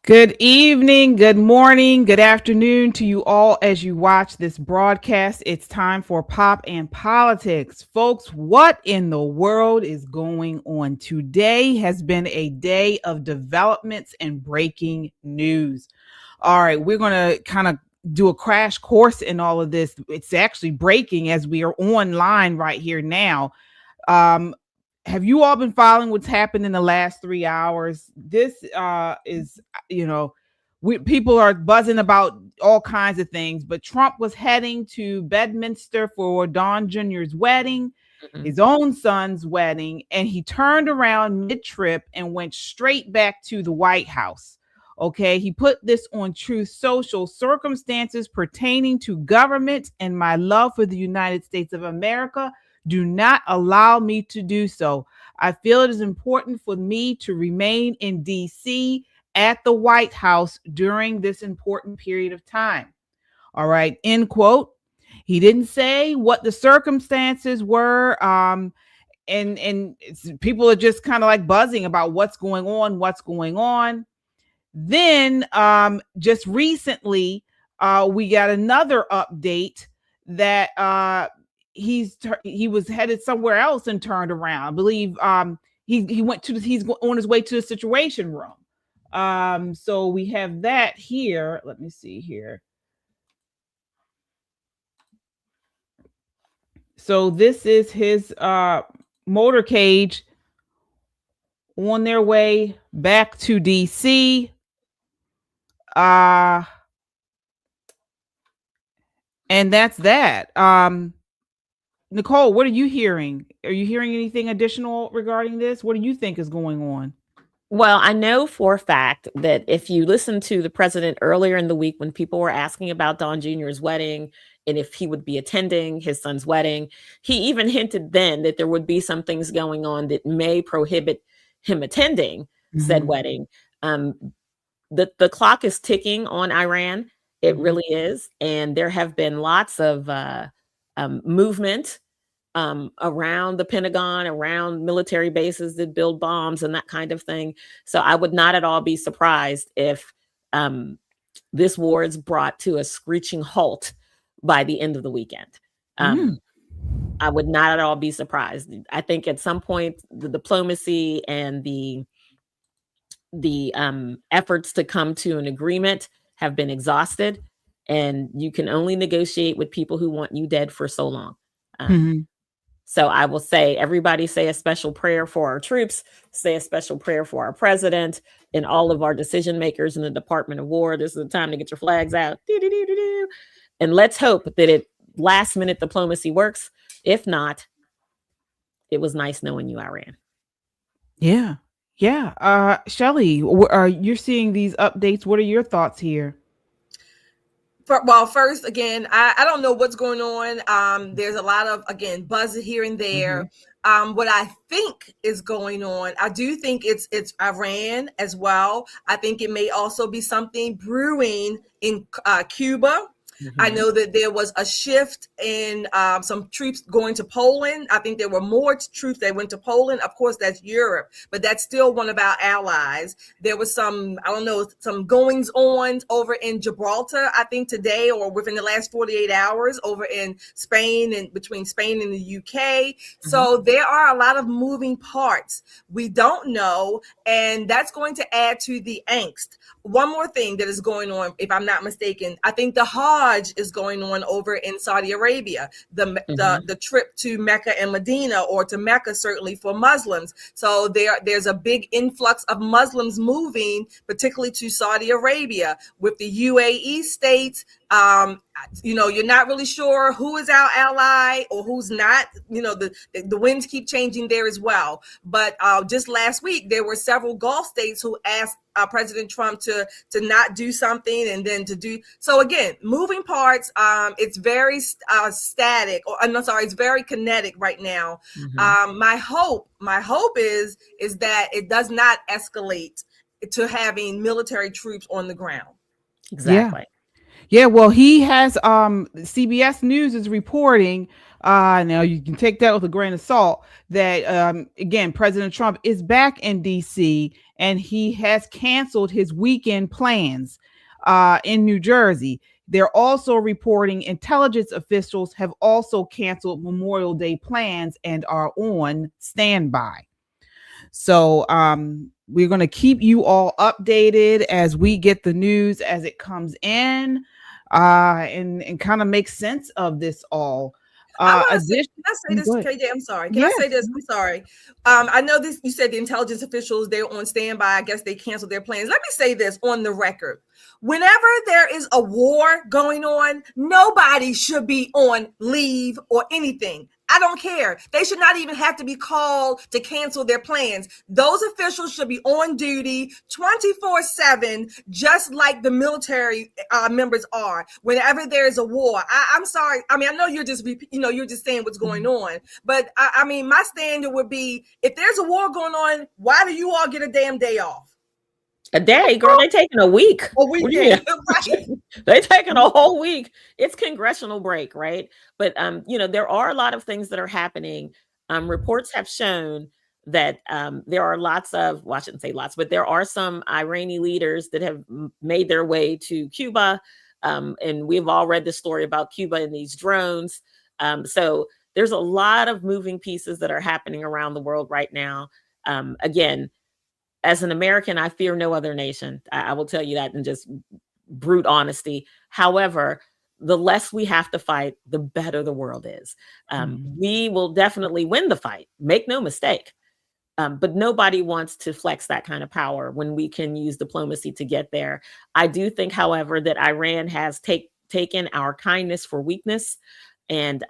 Good evening, good morning, good afternoon to you all as you watch this broadcast. It's time for Pop and Politics. Folks, what in the world is going on? Today has been a day of developments and breaking news. All right, we're going to kind of do a crash course in all of this. It's actually breaking as we are online right here now. Um, have you all been following what's happened in the last 3 hours? This is, you know, people are buzzing about all kinds of things, but Trump was heading to Bedminster for Don Jr.'s wedding, his own son's wedding, and he turned around mid-trip and went straight back to the White House. Okay, he put this on Truth Social: circumstances pertaining to government and my love for the United States of America do not allow me to do so. I feel it is important for me to remain in DC at the White House during this important period of time. All right, end quote. He didn't say what the circumstances were. And people are just kind of like buzzing about what's going on. Then just recently, we got another update that he was headed somewhere else and turned around. I believe he's on his way to the Situation Room. So we have that here. Let me see here. So this is his motorcade on their way back to DC. And that's that. Nicole, what are you hearing? Are you hearing anything additional regarding this? What do you think is going on? Well, I know for a fact that if you listen to the president earlier in the week when people were asking about Don Jr.'s wedding and if he would be attending his son's wedding, he even hinted then that there would be some things going on that may prohibit him attending said wedding. The clock is ticking on Iran. It really is. And there have been lots of movement around the Pentagon, around military bases that build bombs and that kind of thing. So I would not at all be surprised if this war is brought to a screeching halt by the end of the weekend. I would not at all be surprised. I think at some point the diplomacy and the efforts to come to an agreement have been exhausted, and you can only negotiate with people who want you dead for so long. So I will say, everybody say a special prayer for our troops, say a special prayer for our president and all of our decision makers in the Department of War. This is the time to get your flags out. And let's hope that it last minute diplomacy works. If not, it was nice knowing you, Iran. Yeah. Shelly, you're seeing these updates. What are your thoughts here? Well, first, again, I don't know what's going on. There's a lot of, again, buzz here and there. What I think is going on, I do think it's Iran as well. I think it may also be something brewing in Cuba. I know that there was a shift in some troops going to Poland. I think there were more troops that went to Poland. Of course, that's Europe, but that's still one of our allies. There was some goings on over in Gibraltar, I think today or within the last 48 hours over in Spain and between Spain and the UK. So there are a lot of moving parts. We don't know, and that's going to add to the angst. One more thing that is going on, if I'm not mistaken, I think the Hajj is going on over in Saudi Arabia, the trip to Mecca and Medina, or to Mecca certainly for Muslims. So there's a big influx of Muslims moving, particularly to Saudi Arabia. With the UAE states, you're not really sure who is our ally or who's not. The winds keep changing there as well. But just last week, there were several Gulf states who asked President Trump to not do something and then to do. So again, moving parts. It's very static, it's very kinetic right now. My hope is that it does not escalate to having military troops on the ground. Exactly. Yeah, well, he has CBS News is reporting, now you can take that with a grain of salt, that again, President Trump is back in DC and he has canceled his weekend plans in New Jersey. They're also reporting intelligence officials have also canceled Memorial Day plans and are on standby. So we're going to keep you all updated as we get the news as it comes in, and kind of make sense of this all. I want to say, can I say Go this, ahead. KJ? I'm sorry. Can I Yes. say this? I'm sorry. I know this. You said the intelligence officials, they're on standby. I guess they canceled their plans. Let me say this on the record. Whenever there is a war going on, nobody should be on leave or anything. I don't care. They should not even have to be called to cancel their plans. Those officials should be on duty 24/7, just like the military members are. Whenever there is a war, I'm sorry. I mean, I know you're just, you're just saying what's going on, but I mean, my standard would be, if there's a war going on, why do you all get a damn day off? A day, girl, they taking a week. A weekend, right? They taking a whole week. It's congressional break, right? But there are a lot of things that are happening. Reports have shown that there are lots of, well, I shouldn't say lots, but there are some Iranian leaders that have made their way to Cuba. And we've all read the story about Cuba and these drones. So there's a lot of moving pieces that are happening around the world right now. Again, as an American, I fear no other nation. I will tell you that in just brute honesty. However, the less we have to fight, the better the world is. We will definitely win the fight. Make no mistake. But nobody wants to flex that kind of power when we can use diplomacy to get there. I do think, however, that Iran has taken our kindness for weakness. And,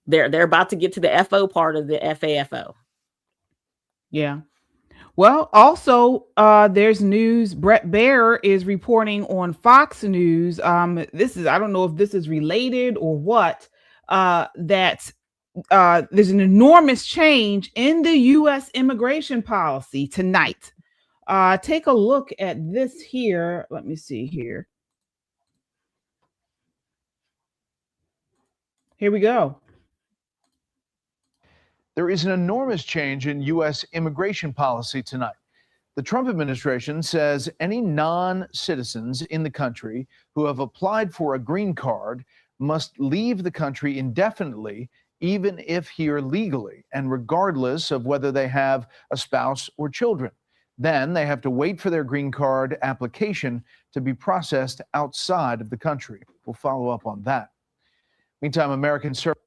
they're about to get to the FO part of the FAFO. Yeah. Well, also, there's news. Brett Baer is reporting on Fox News. I don't know if this is related or what, that there's an enormous change in the U.S. immigration policy tonight. Take a look at this here. Let me see here. Here we go. There is an enormous change in U.S. immigration policy tonight. The Trump administration says any non-citizens in the country who have applied for a green card must leave the country indefinitely, even if here legally, and regardless of whether they have a spouse or children. Then they have to wait for their green card application to be processed outside of the country. We'll follow up on that. Meantime, American service.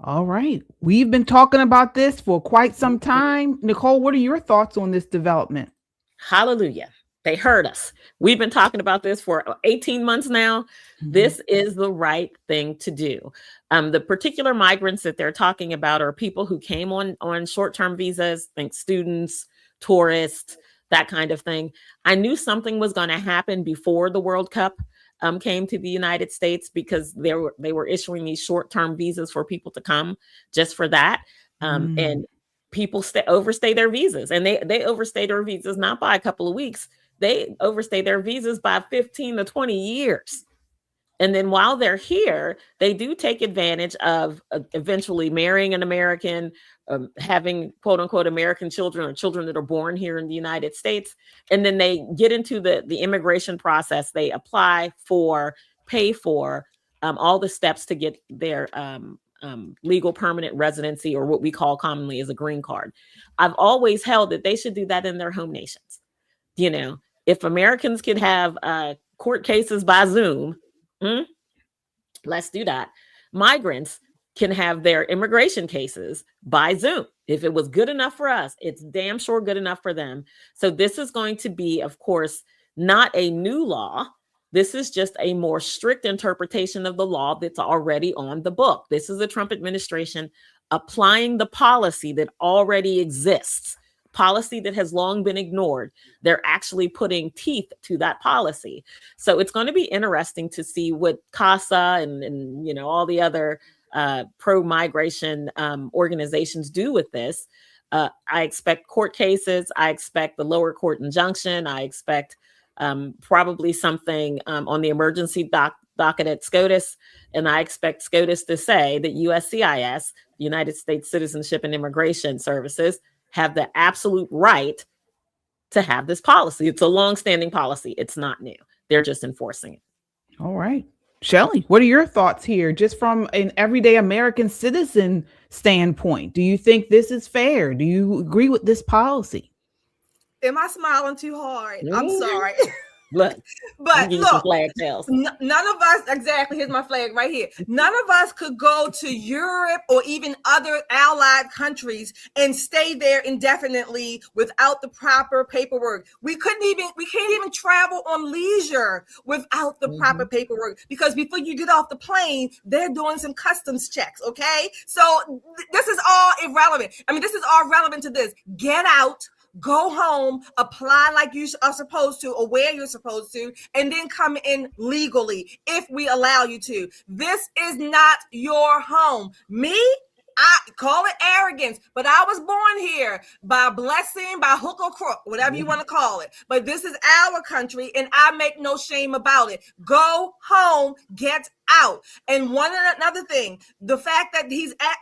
All right. We've been talking about this for quite some time. Nicole, what are your thoughts on this development? Hallelujah. They heard us. We've been talking about this for 18 months now. This is the right thing to do. The particular migrants that they're talking about are people who came on short-term visas, think students, tourists, that kind of thing. I knew something was going to happen before the World Cup came to the United States, because they were issuing these short-term visas for people to come just for that. And people overstay their visas, and they overstay their visas not by a couple of weeks. They overstay their visas by 15 to 20 years. And then while they're here, they do take advantage of eventually marrying an American, having quote unquote American children, or children that are born here in the United States. And then they get into the immigration process. They apply for, pay for all the steps to get their legal permanent residency, or what we call commonly as a green card. I've always held that they should do that in their home nations. If Americans could have court cases by Zoom, let's do that. Migrants can have their immigration cases by Zoom. If it was good enough for us, it's damn sure good enough for them. So this is going to be, of course, not a new law. This is just a more strict interpretation of the law that's already on the book. This is the Trump administration applying the policy that already exists, policy that has long been ignored. They're actually putting teeth to that policy. So it's going to be interesting to see what CASA and all the other pro-migration organizations do with this. I expect court cases. I expect the lower court injunction. I expect probably something on the emergency docket at SCOTUS. And I expect SCOTUS to say that USCIS, United States Citizenship and Immigration Services, have the absolute right to have this policy. It's a longstanding policy. It's not new. They're just enforcing it. All right. Shelley, what are your thoughts here? Just from an everyday American citizen standpoint, do you think this is fair? Do you agree with this policy? Am I smiling too hard? I'm sorry. Look, but look, flag tails. None of us, exactly, here's my flag right here. None of us could go to Europe or even other allied countries and stay there indefinitely without the proper paperwork. We can't even travel on leisure without the proper paperwork, because before you get off the plane, they're doing some customs checks, okay? So this is all irrelevant. I mean, this is all relevant to this. Get out. Go home, apply like you are supposed to or where you're supposed to, and then come in legally if we allow you to. This is not your home. I call it arrogance, but I was born here by blessing, by hook or crook, whatever you want to call it. But this is our country, and I make no shame about it. Go home, get out. And another thing, the fact that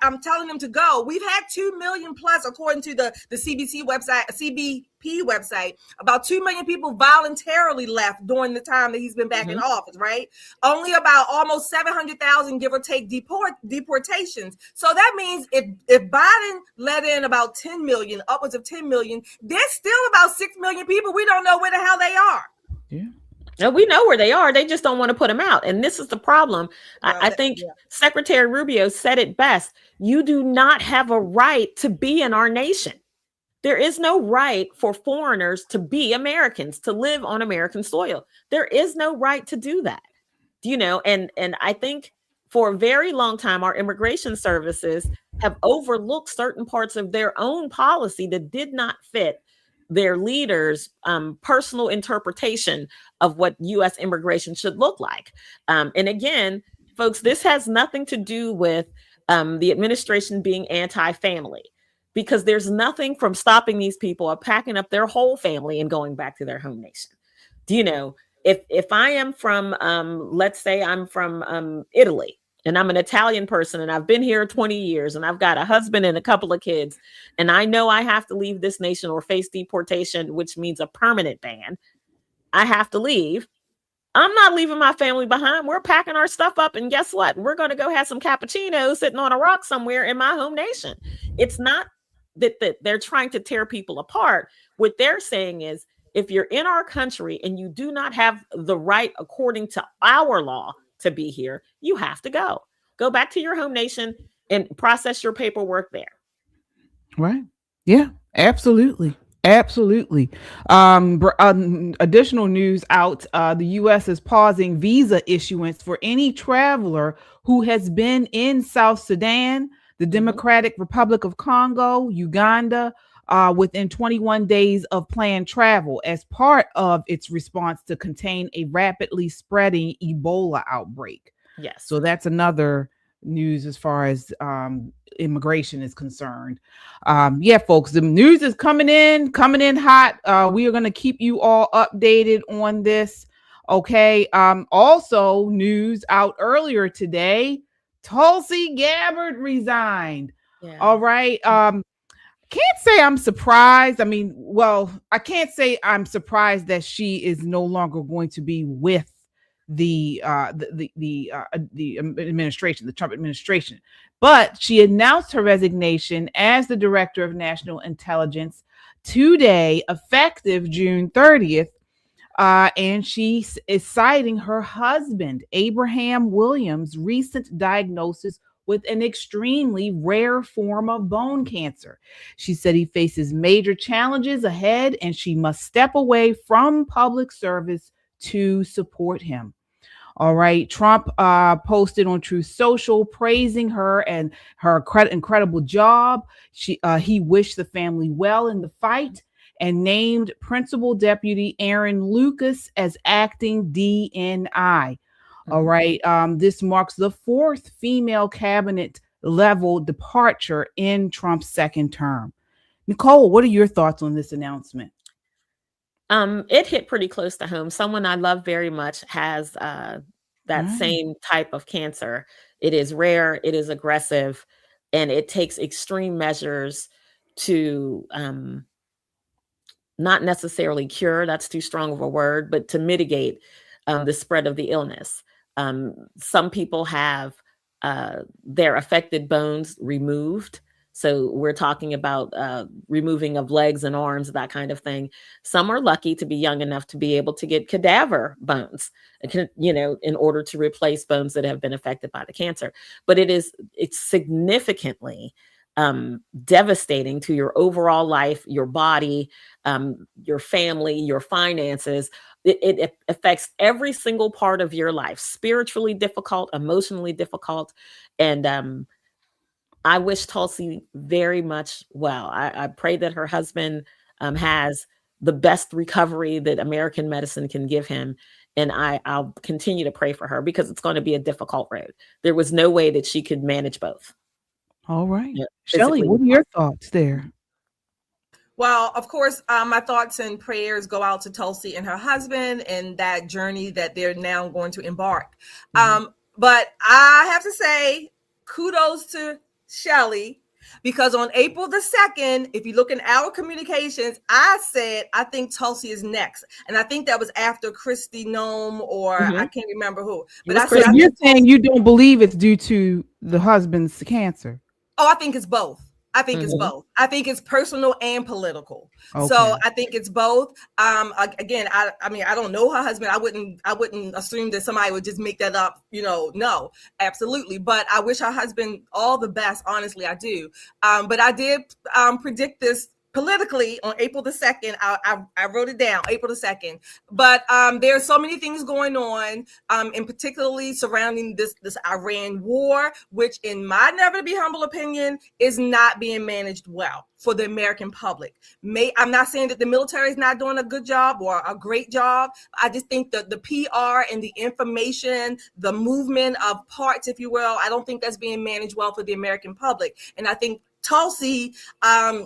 I'm telling him to go. We've had 2 million plus, according to the CBP website, about 2 million people voluntarily left during the time that he's been back in office, right? Only about almost 700,000, give or take, deportations. So that means if Biden let in about 10 million, upwards of 10 million, there's still about 6 million people we don't know where the hell they are. Yeah. No, we know where they are. They just don't want to put them out. And this is the problem. I think Secretary Rubio said it best. You do not have a right to be in our nation. There is no right for foreigners to be Americans, to live on American soil. There is no right to do that. And I think for a very long time, our immigration services have overlooked certain parts of their own policy that did not fit their leaders' personal interpretation of what U.S. immigration should look like. And again, folks, this has nothing to do with the administration being anti-family, because there's nothing from stopping these people or packing up their whole family and going back to their home nation. If I am from, let's say I'm from Italy, and I'm an Italian person, and I've been here 20 years, and I've got a husband and a couple of kids, and I know I have to leave this nation or face deportation, which means a permanent ban. I have to leave. I'm not leaving my family behind. We're packing our stuff up, and guess what? We're going to go have some cappuccinos sitting on a rock somewhere in my home nation. It's not that they're trying to tear people apart. What they're saying is, if you're in our country and you do not have the right, according to our law, to be here, you have to go back to your home nation and process your paperwork there. Right. Yeah, absolutely. Absolutely. Additional news out. The U.S. is pausing visa issuance for any traveler who has been in South Sudan, the Democratic Republic of Congo, Uganda, within 21 days of planned travel as part of its response to contain a rapidly spreading Ebola outbreak. Yes. So that's another news as far as immigration is concerned. Yeah, folks, the news is coming in hot. We are going to keep you all updated on this. Okay. Also, news out earlier today, Tulsi Gabbard resigned. Yeah. All right. Can't say I'm surprised. I mean, well, I can't say I'm surprised that she is no longer going to be with the administration, the Trump administration. But she announced her resignation as the director of national intelligence today, effective June 30th. And she is citing her husband, Abraham Williams' recent diagnosis with an extremely rare form of bone cancer. She said he faces major challenges ahead and she must step away from public service to support him. All right. Trump posted on Truth Social praising her and her incredible job. He wished the family well in the fight and named Principal Deputy Aaron Lucas as acting DNI. All right. This marks the fourth female cabinet level departure in Trump's second term. Nicole, what are your thoughts on this announcement? It hit pretty close to home. Someone I love very much has that same type of cancer. It is rare, it is aggressive, and it takes extreme measures to not necessarily cure, that's too strong of a word, but to mitigate the spread of the illness. Some people have their affected bones removed. So we're talking about removing of legs and arms, that kind of thing. Some are lucky to be young enough to be able to get cadaver bones, in order to replace bones that have been affected by the cancer. But it's significantly devastating to your overall life, your body, your family, your finances. It affects every single part of your life, spiritually difficult, emotionally difficult. And I wish Tulsi very much well. I pray that her husband has the best recovery that American medicine can give him. And I'll continue to pray for her because it's going to be a difficult road. There was no way that she could manage both. All right. Shelley, what are your thoughts there? Well, of course, my thoughts and prayers go out to Tulsi and her husband and that journey that they're now going to embark. But I have to say, kudos to Shelley, because on April the 2nd, if you look in our communications, I said, I think Tulsi is next. And I think that was after Christy Nome or I can't remember who. But I said, you're saying you don't believe it's due to the husband's cancer? Oh, I think it's both. I think it's both. I think it's personal and political. Okay. So I think it's both. Again, I mean, I don't know her husband. I wouldn't assume that somebody would just make that up. No, absolutely. But I wish her husband all the best. Honestly, I do. But I did predict this politically on April the 2nd. I wrote it down, April the 2nd. But there are so many things going on, and particularly surrounding this Iran war, which in my never to be humble opinion is not being managed well for the American public. I'm not saying that the military is not doing a good job or a great job. I just think that the PR and the information, the movement of parts, if you will, I don't think that's being managed well for the American public. And I think Tulsi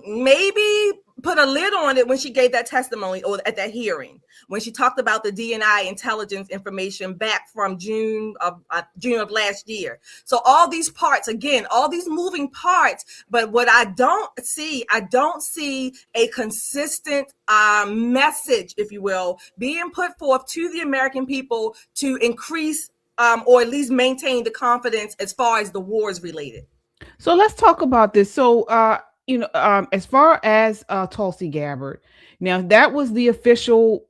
maybe put a lid on it when she gave that testimony or at that hearing, when she talked about the DNI intelligence information back from June of last year. So all these parts, again, all these moving parts, but what I don't see a consistent message, if you will, being put forth to the American people to increase or at least maintain the confidence as far as the war is related. So let's talk about this. So, as far as Tulsi Gabbard, now that was the official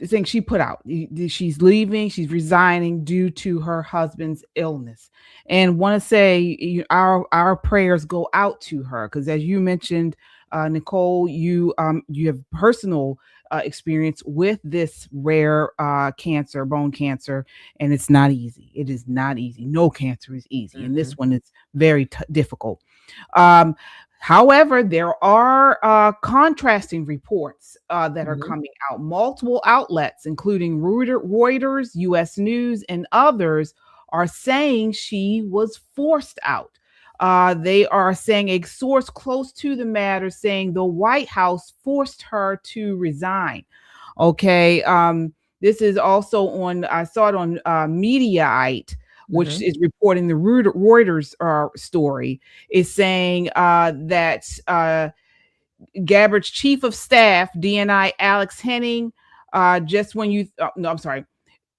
thing she put out. She's leaving, she's resigning due to her husband's illness. And want to say our prayers go out to her because, as you mentioned, Nicole, you have personal experience with this rare cancer, bone cancer, and it's not easy. It is not easy. No cancer is easy, and this one is very difficult. However, there are contrasting reports that are coming out. Multiple outlets, including Reuters, U.S. News, and others, are saying she was forced out. They are saying a source close to the matter saying the White House forced her to resign. Okay. This is also I saw it on Mediaite, which is reporting the Reuters story, is saying that Gabbard's chief of staff, DNI Alex Henning,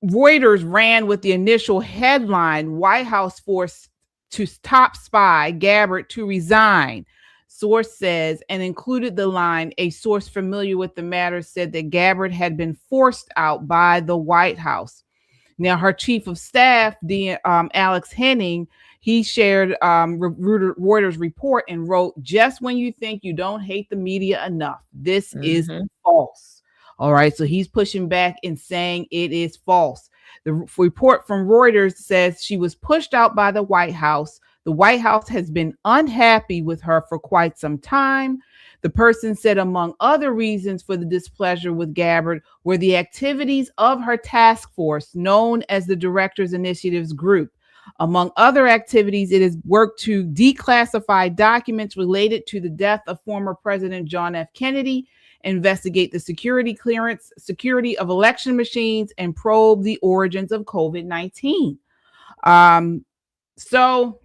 Reuters ran with the initial headline, White House forced to top spy Gabbard to resign, source says, and included the line, a source familiar with the matter said that Gabbard had been forced out by the White House. Now, her chief of staff, Alex Henning, he shared Reuters report and wrote, just when you think you don't hate the media enough, this is false. All right. So he's pushing back and saying it is false. The report from Reuters says she was pushed out by the White House. The White House has been unhappy with her for quite some time. The person said, among other reasons for the displeasure with Gabbard were the activities of her task force known as the Directors Initiatives Group. Among other activities, it has worked to declassify documents related to the death of former President John F. Kennedy, investigate the security of election machines, and probe the origins of COVID-19. So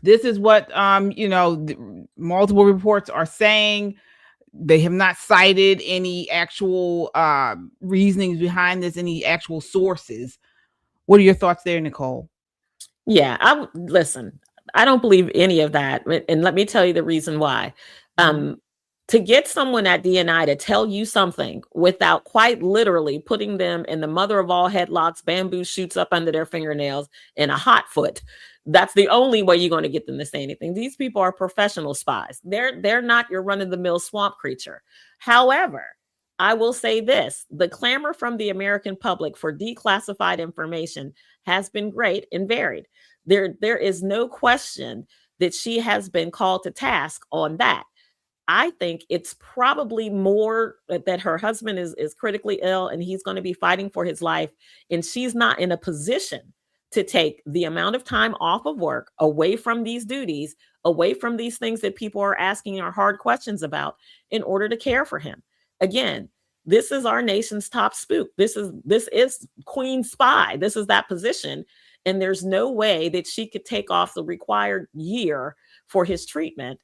this is what, multiple reports are saying. They have not cited any actual reasonings behind this, any actual sources. What are your thoughts there, Nicole? Yeah, listen, I don't believe any of that. And let me tell you the reason why. To get someone at DNI to tell you something without quite literally putting them in the mother of all headlocks, bamboo shoots up under their fingernails, and a hot foot, that's the only way you're going to get them to say anything. These people are professional spies. They're not your run-of-the-mill swamp creature. However, I will say this: the clamor from the American public for declassified information has been great and varied. There is no question that she has been called to task on that. I think it's probably more that her husband is critically ill and he's going to be fighting for his life. And she's not in a position to take the amount of time off of work, away from these duties, away from these things that people are asking our hard questions about, in order to care for him. Again, this is our nation's top spook. This is Queen Spy. This is that position. And there's no way that she could take off the required year for his treatment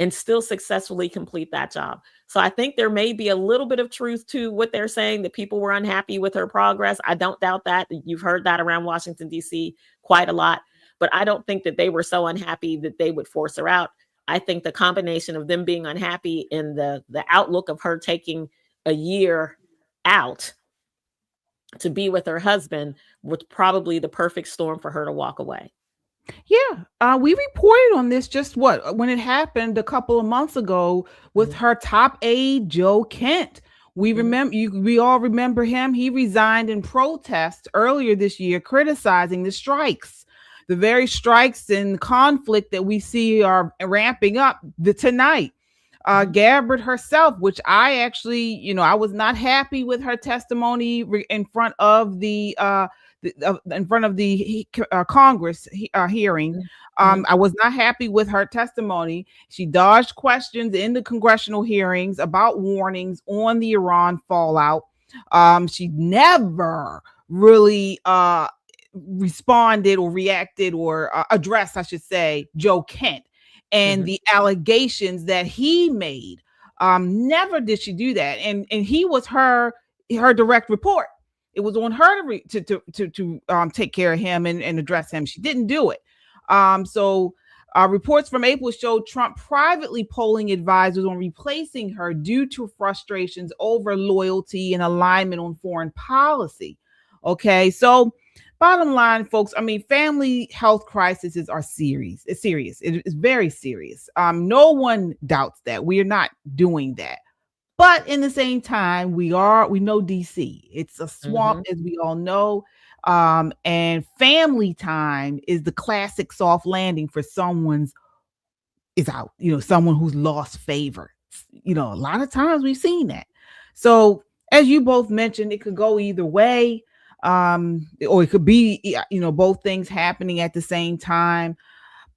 and still successfully complete that job. So I think there may be a little bit of truth to what they're saying, that people were unhappy with her progress. I don't doubt that. You've heard that around Washington, D.C. quite a lot. But I don't think that they were so unhappy that they would force her out. I think the combination of them being unhappy and the outlook of her taking a year out to be with her husband was probably the perfect storm for her to walk away. Yeah, we reported on this when it happened a couple of months ago with her top aide, Joe Kent. We all remember him. He resigned in protest earlier this year, criticizing the strikes, the very strikes and conflict that we see are ramping up tonight. Gabbard herself, which I actually, I was not happy with her testimony in front of the Congress hearing. I was not happy with her testimony. She dodged questions in the congressional hearings about warnings on the Iran fallout. She never really responded or reacted or addressed, I should say, Joe Kent and the allegations that he made. Never did she do that. And he was her direct report. It was on her to take care of him and address him. She didn't do it. So reports from April showed Trump privately polling advisors on replacing her due to frustrations over loyalty and alignment on foreign policy. Okay, so bottom line, folks, family health crises are serious. It's serious. It is very serious. No one doubts that. We are not doing that. But in the same time, we know DC. It's a swamp, as we all know. And family time is the classic soft landing for someone who's lost favor. A lot of times we've seen that. So as you both mentioned, it could go either way. Or it could be, both things happening at the same time.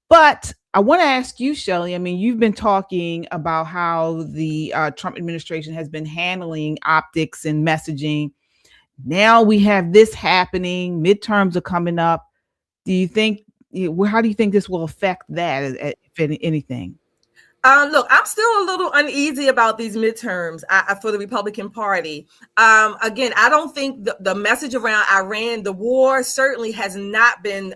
But I want to ask you, Shelley, you've been talking about how the Trump administration has been handling optics and messaging. Now we have this happening. Midterms are coming up. How do you think this will affect that, if anything? Look, I'm still a little uneasy about these midterms for the Republican Party. Again, I don't think the message around Iran, the war, certainly has not been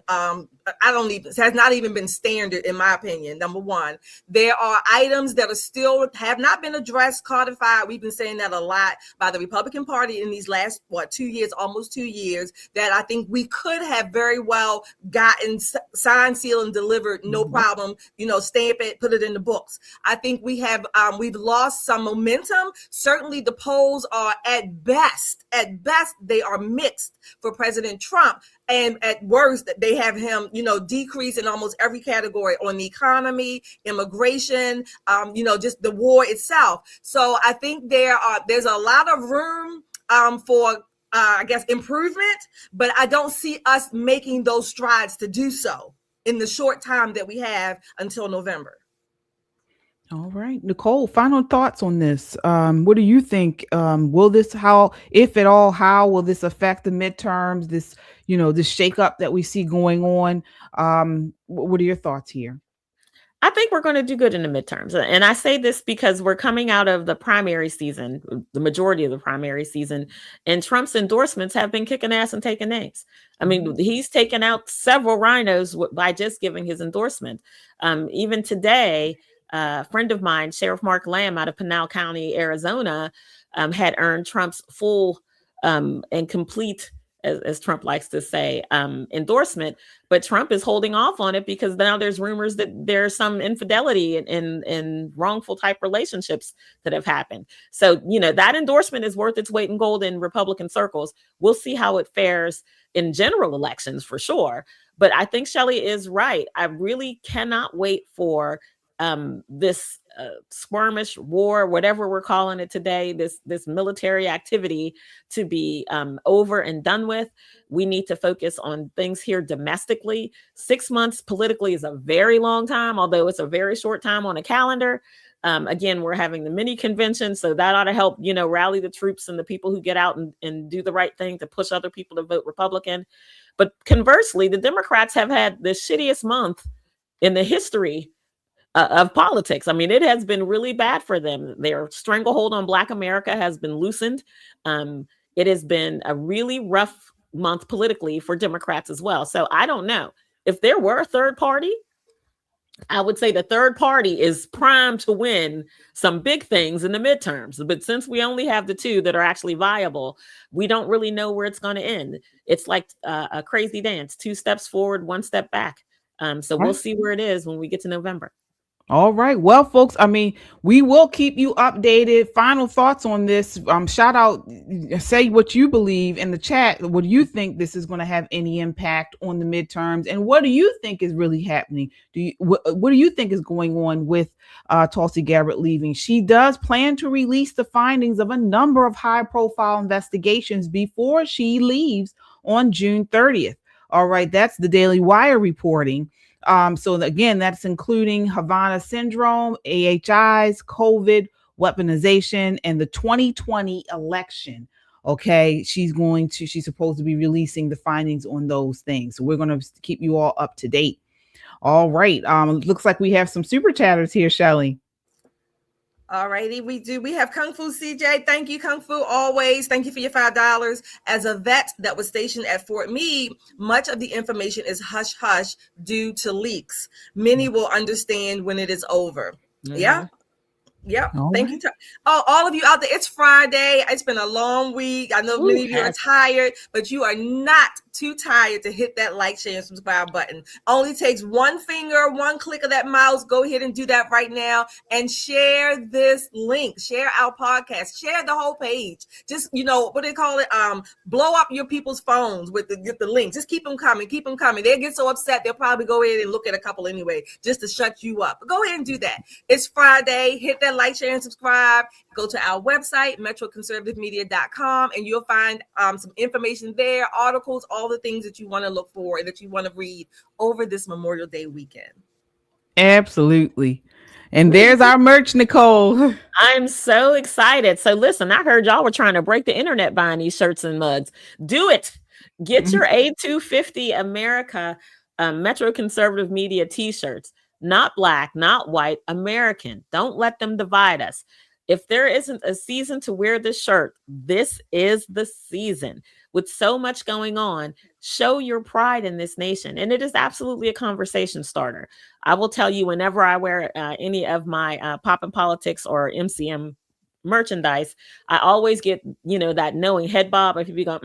has not even been standard, in my opinion. Number one, there are items that have not been addressed, codified. We've been saying that a lot by the Republican Party in these last, 2 years, almost 2 years, that I think we could have very well gotten signed, sealed, and delivered, no problem, stamp it, put it in the books. I think we've lost some momentum. Certainly the polls are at best, they are mixed for President Trump. And at worst, they have him, decrease in almost every category on the economy, immigration, just the war itself. So I think there's a lot of room for I guess, improvement, but I don't see us making those strides to do so in the short time that we have until November. All right, Nicole, final thoughts on this. What do you think? Will this, how, if at all, how will this affect the midterms? This, this shakeup that we see going on. What are your thoughts here? I think we're going to do good in the midterms. And I say this because we're coming out of the primary season, the majority of the primary season, and Trump's endorsements have been kicking ass and taking names. I mean, he's taken out several rhinos by just giving his endorsement. Even today, a friend of mine, Sheriff Mark Lamb out of Pinal County, Arizona, had earned Trump's full and complete, as Trump likes to say, endorsement, but Trump is holding off on it because now there's rumors that there's some infidelity and wrongful type relationships that have happened. So, that endorsement is worth its weight in gold in Republican circles. We'll see how it fares in general elections for sure. But I think Shelley is right. I really cannot wait for this skirmish, war, whatever we're calling it today, this military activity to be over and done with. We need to focus on things here domestically. 6 months politically is a very long time, although it's a very short time on a calendar. Again, we're having the mini convention, so that ought to help, rally the troops and the people who get out and do the right thing to push other people to vote Republican. But conversely, the Democrats have had the shittiest month in the history of politics. I mean, it has been really bad for them. Their stranglehold on Black America has been loosened. It has been a really rough month politically for Democrats as well. So I don't know. If there were a third party, I would say the third party is primed to win some big things in the midterms. But since we only have the two that are actually viable, we don't really know where it's going to end. It's like a crazy dance, 2 steps forward, 1 step back. So we'll see where it is when we get to November. All right. Well, folks, I mean, we will keep you updated. Final thoughts on this. Shout out, say what you believe in the chat. What do you think this is going to have any impact on the midterms? And what do you think is really happening? What do you think is going on with Tulsi Gabbard leaving? She does plan to release the findings of a number of high profile investigations before she leaves on June 30th. All right. That's the Daily Wire reporting. So again, that's including Havana syndrome, AHIs, COVID, weaponization, and the 2020 election. Okay, she's supposed to be releasing the findings on those things. So we're going to keep you all up to date. All right. Looks like we have some super chatters here, Shelley. All righty, we do. We have Kung Fu CJ. Thank you, Kung Fu, always. Thank you for your $5. As a vet that was stationed at Fort Meade, much of the information is hush-hush due to leaks. Many will understand when it is over. Mm-hmm. Yeah. Yep. Thank you. All of you out there. It's Friday. It's been a long week. I know many of you are tired, but you are not too tired to hit that like, share, and subscribe button. Only takes one finger, one click of that mouse. Go ahead and do that right now and share this link. Share our podcast. Share the whole page. Just, what do they call it? Blow up your people's phones with the links. Just keep them coming. Keep them coming. They'll get so upset. They'll probably go ahead and look at a couple anyway, just to shut you up. But go ahead and do that. It's Friday. Hit that like, share, and subscribe. Go to our website, metroconservativemedia.com, and you'll find some information there, articles, all the things that you want to look for and that you want to read over this Memorial Day weekend. Absolutely. And there's our merch, Nicole. I'm so excited. So listen, I heard y'all were trying to break the internet buying these shirts and mugs. Do it. Get your A250 America Metro Conservative Media t-shirts. Not Black, not white, American. Don't let them divide us. If there isn't a season to wear this shirt, this is the season. With so much going on, show your pride in this nation. And it is absolutely a conversation starter. I will tell you, whenever I wear any of my Pop and Politics or MCM merchandise, I always get, that knowing head bob. If you go,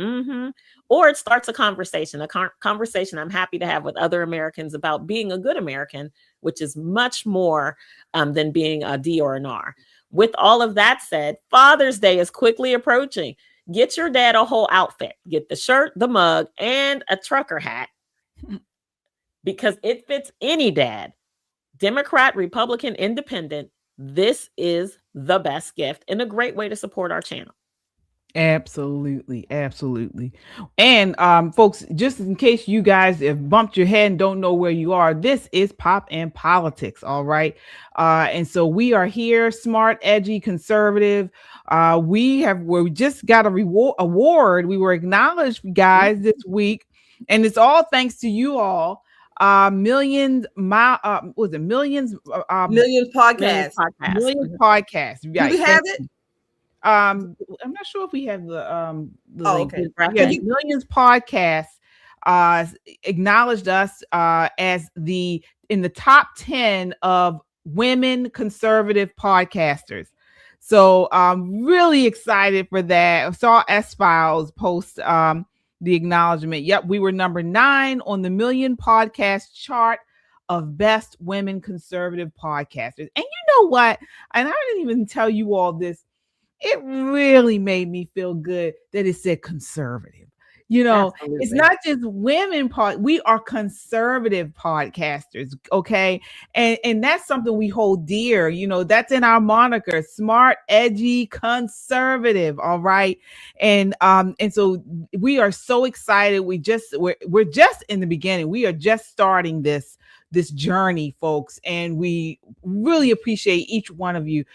or it starts a conversation I'm happy to have with other Americans about being a good American, which is much more than being a D or an R. With all of that said, Father's Day is quickly approaching. Get your dad a whole outfit. Get the shirt, the mug, and a trucker hat because it fits any dad. Democrat, Republican, Independent. This is the best gift and a great way to support our channel. Absolutely, absolutely. And folks, just in case you guys have bumped your head and don't know where you are, this is Pop and Politics, all right? And so we are here, smart, edgy, conservative. We just got a award. We were acknowledged, guys, this week, and it's all thanks to you all. Millions, was it millions? Millions Million podcasts. podcasts. Millions podcasts. Do Right. we have it? I'm not sure if we have the Oh, link. okay. But yeah, Millions Podcasts acknowledged us as in the top 10 of women conservative podcasters. So I'm really excited for that. I saw S-Files post the acknowledgement. Yep, we were number 9 on the Million Podcast chart of best women conservative podcasters. And you know what? And I didn't even tell you all this. It really made me feel good that it said conservative. You know, Absolutely. It's not just women we are conservative podcasters, okay? And that's something we hold dear. You know, that's in our moniker, smart, edgy, conservative, all right? And so we are so excited. We're just in the beginning. We are just starting this journey, folks, and we really appreciate each one of you.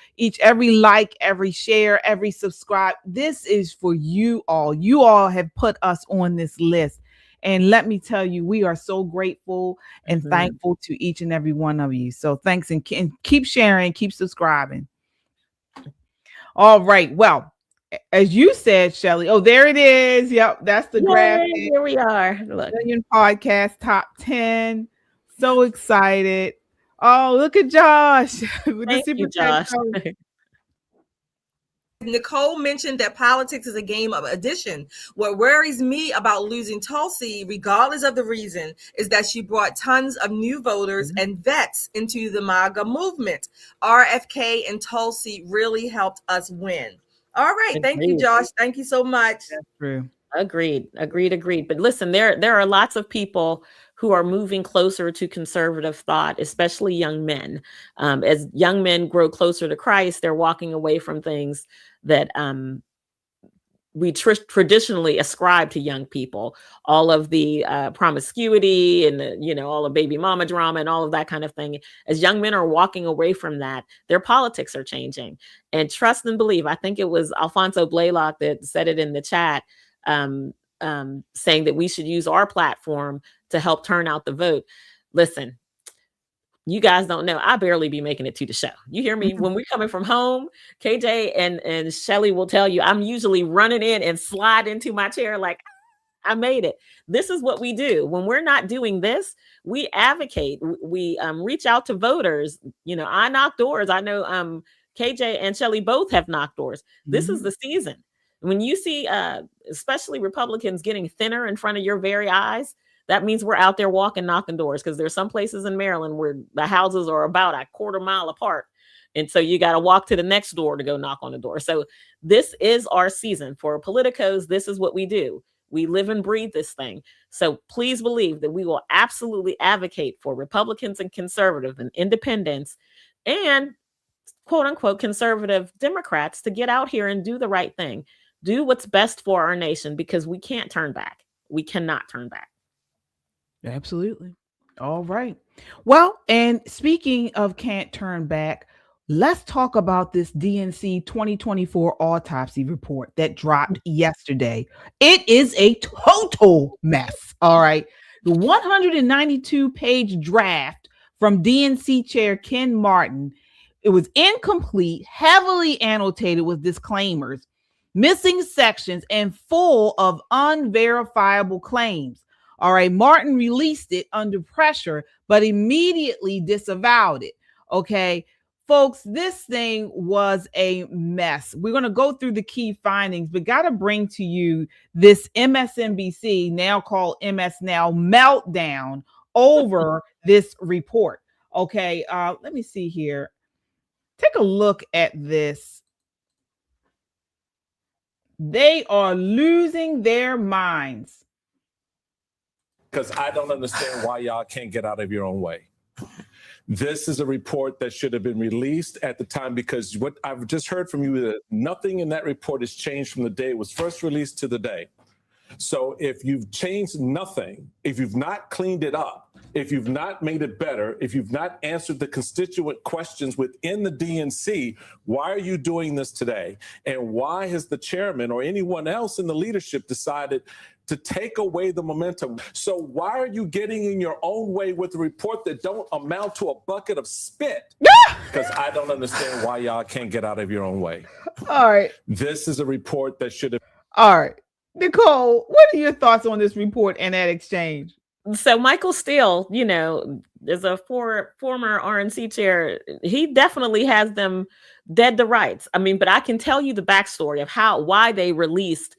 Every like, every share, every subscribe. This is for you all. You all have put us on this list, and let me tell you, we are so grateful and thankful to each and every one of you. So thanks, and keep sharing, keep subscribing. All right, well, as you said, Shelly, oh, there it is. Yep, that's the graphic. Here we are. Look. Million Podcast top 10. So excited. Oh, look at Josh. Thank you, Josh. Nicole mentioned that politics is a game of addition. What worries me about losing Tulsi, regardless of the reason, is that she brought tons of new voters and vets into the MAGA movement. RFK and Tulsi really helped us win. All right. Agreed. Thank you, Josh. Thank you so much. That's true. Agreed. But listen, there are lots of people who are moving closer to conservative thought, especially young men. As young men grow closer to Christ, they're walking away from things that we traditionally ascribe to young people. All of the promiscuity and all the baby mama drama and all of that kind of thing. As young men are walking away from that, their politics are changing. And trust and believe, I think it was Alfonso Blaylock that said it in the chat, saying that we should use our platform to help turn out the vote. Listen, you guys don't know, I barely be making it to the show. You hear me? When we're coming from home, KJ and Shelly will tell you, I'm usually running in and slide into my chair like, I made it. This is what we do. When we're not doing this, we advocate. We reach out to voters. I knock doors. I know KJ and Shelly both have knocked doors. This is the season. When you see, especially Republicans getting thinner in front of your very eyes, that means we're out there walking, knocking doors, because there's some places in Maryland where the houses are about a quarter mile apart. And so you got to walk to the next door to go knock on the door. So this is our season. For politicos, this is what we do. We live and breathe this thing. So please believe that we will absolutely advocate for Republicans and conservatives and independents and quote unquote conservative Democrats to get out here and do the right thing. Do what's best for our nation, because we can't turn back. We cannot turn back. Absolutely. All right. Well, and speaking of can't turn back, let's talk about this DNC 2024 autopsy report that dropped yesterday. It is a total mess. All right. The 192-page draft from DNC chair Ken Martin, it was incomplete, heavily annotated with disclaimers, missing sections, and full of unverifiable claims. All right, Martin released it under pressure, but immediately disavowed it. Okay, folks, this thing was a mess. We're going to go through the key findings, but got to bring to you this MSNBC, now called MS Now, meltdown over this report. Okay, let me see here. Take a look at this. They are losing their minds. Because I don't understand why y'all can't get out of your own way. This is a report that should have been released at the time, because what I've just heard from you, that nothing in that report has changed from the day it was first released to the day. So if you've changed nothing, if you've not cleaned it up, if you've not made it better, if you've not answered the constituent questions within the DNC, why are you doing this today? And why has the chairman or anyone else in the leadership decided to take away the momentum? So why are you getting in your own way with a report that don't amount to a bucket of spit? Because I don't understand why y'all can't get out of your own way. All right. This is a report that should have. All right. Nicole, what are your thoughts on this report and that exchange? So Michael Steele, you know, is a former RNC chair. He definitely has them dead to rights. I mean, but I can tell you the backstory of why they released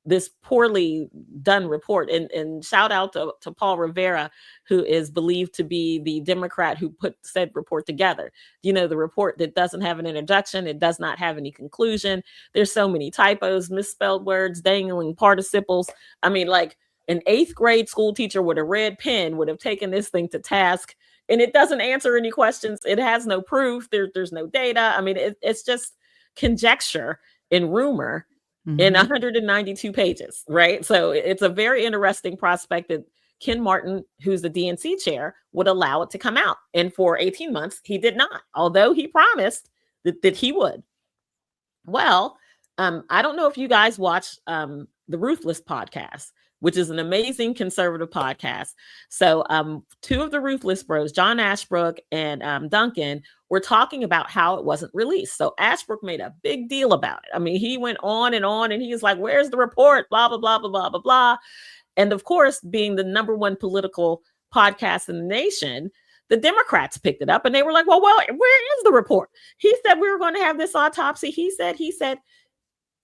this poorly done report. And shout out to Paul Rivera, who is believed to be the Democrat who put said report together. You know, the report that doesn't have an introduction, it does not have any conclusion. There's so many typos, misspelled words, dangling participles. I mean, like an 8th grade school teacher with a red pen would have taken this thing to task, and it doesn't answer any questions. It has no proof. There's no data. I mean, it's just conjecture and rumor. In 192 pages, right? So it's a very interesting prospect that Ken Martin, who's the DNC chair, would allow it to come out. And for 18 months, he did not, although he promised that he would. Well, I don't know if you guys watch the Ruthless podcast, which is an amazing conservative podcast. So 2 of the Ruthless bros, John Ashbrook and Duncan, were talking about how it wasn't released. So Ashbrook made a big deal about it. I mean, he went on, and he was like, where's the report? Blah, blah, blah, blah, blah, blah, blah. And of course, being the #1 political podcast in the nation, the Democrats picked it up and they were like, well, where is the report? He said we were going to have this autopsy. He said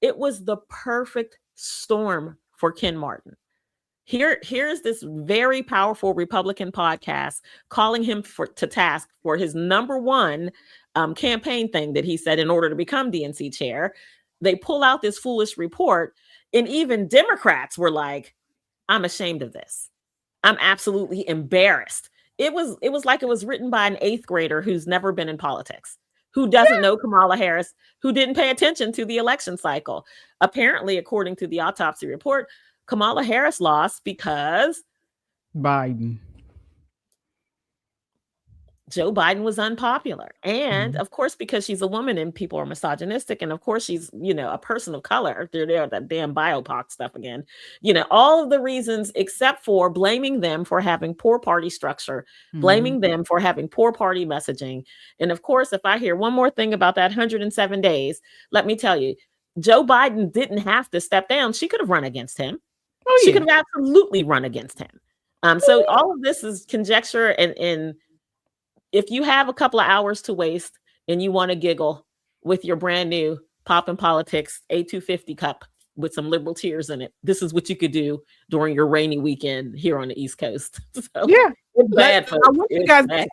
it was the perfect storm for Ken Martin. Here's this very powerful Republican podcast calling him to task for his #1 campaign thing that he said in order to become DNC chair. They pull out this foolish report, and even Democrats were like, I'm ashamed of this. I'm absolutely embarrassed. It was like it was written by an 8th grader who's never been in politics, who doesn't know Kamala Harris, who didn't pay attention to the election cycle. Apparently, according to the autopsy report, Kamala Harris lost because Joe Biden was unpopular. And of course, because she's a woman and people are misogynistic. And of course, she's, you know, a person of color. They're that damn BIPOC stuff again. You know, all of the reasons except for blaming them for having poor party structure, blaming them for having poor party messaging. And of course, if I hear one more thing about that 107 days, let me tell you, Joe Biden didn't have to step down. She could have run against him. She could have absolutely run against him. So all of this is conjecture. And if you have a couple of hours to waste and you want to giggle with your brand new Pop and Politics A250 cup with some liberal tears in it, this is what you could do during your rainy weekend here on the East Coast. So, yeah, it's bad, folks. I want you guys to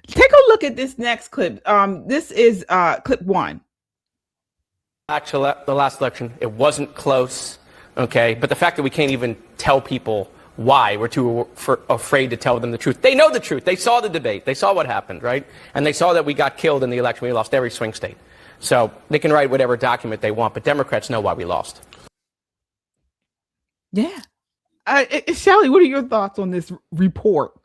take a look at this next clip. This is clip 1. Actually, the last election, it wasn't close. Okay, but the fact that we can't even tell people why, we're too afraid to tell them the truth. They know the truth. They saw the debate. They saw what happened, right? And they saw that we got killed in the election. We lost every swing state. So they can write whatever document they want, but Democrats know why we lost. Yeah. Shelley, what are your thoughts on this report?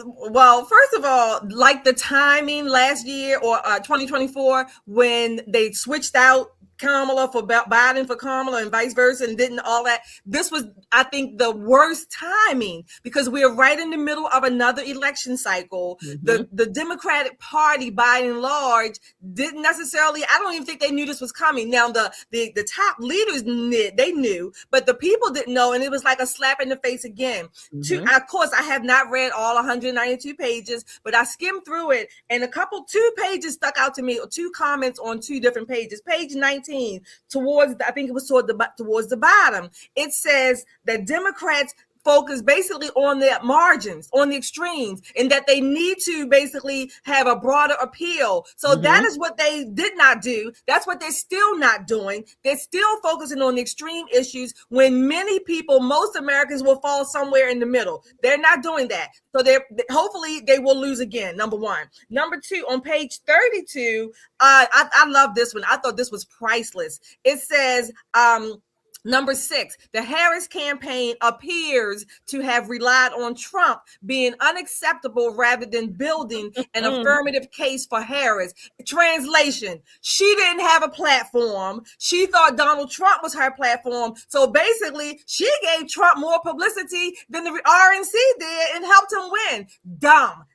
Well, first of all, like the timing last year or 2024 when they switched out Kamala for Biden for Kamala and vice versa and didn't all that. This was, I think, the worst timing because we are right in the middle of another election cycle. The Democratic Party, by and large, didn't necessarily, I don't even think they knew this was coming. Now, the top leaders knew, but the people didn't know, and it was like a slap in the face again. Of course, I have not read all 192 pages, but I skimmed through it, and 2 pages stuck out to me, 2 comments on 2 different pages. Page 19, towards the bottom, it says that Democrats focus basically on the margins, on the extremes, and that they need to basically have a broader appeal. So that is what they did not do. That's what they're still not doing. They're still focusing on the extreme issues when many people, most Americans, will fall somewhere in the middle. They're not doing that. So hopefully they will lose again, number one. Number two, on page 32, I love this one. I thought this was priceless. It says, number 6, the Harris campaign appears to have relied on Trump being unacceptable rather than building an affirmative case for Harris. Translation, she didn't have a platform. She thought Donald Trump was her platform. So basically, she gave Trump more publicity than the RNC did and helped him win. Dumb.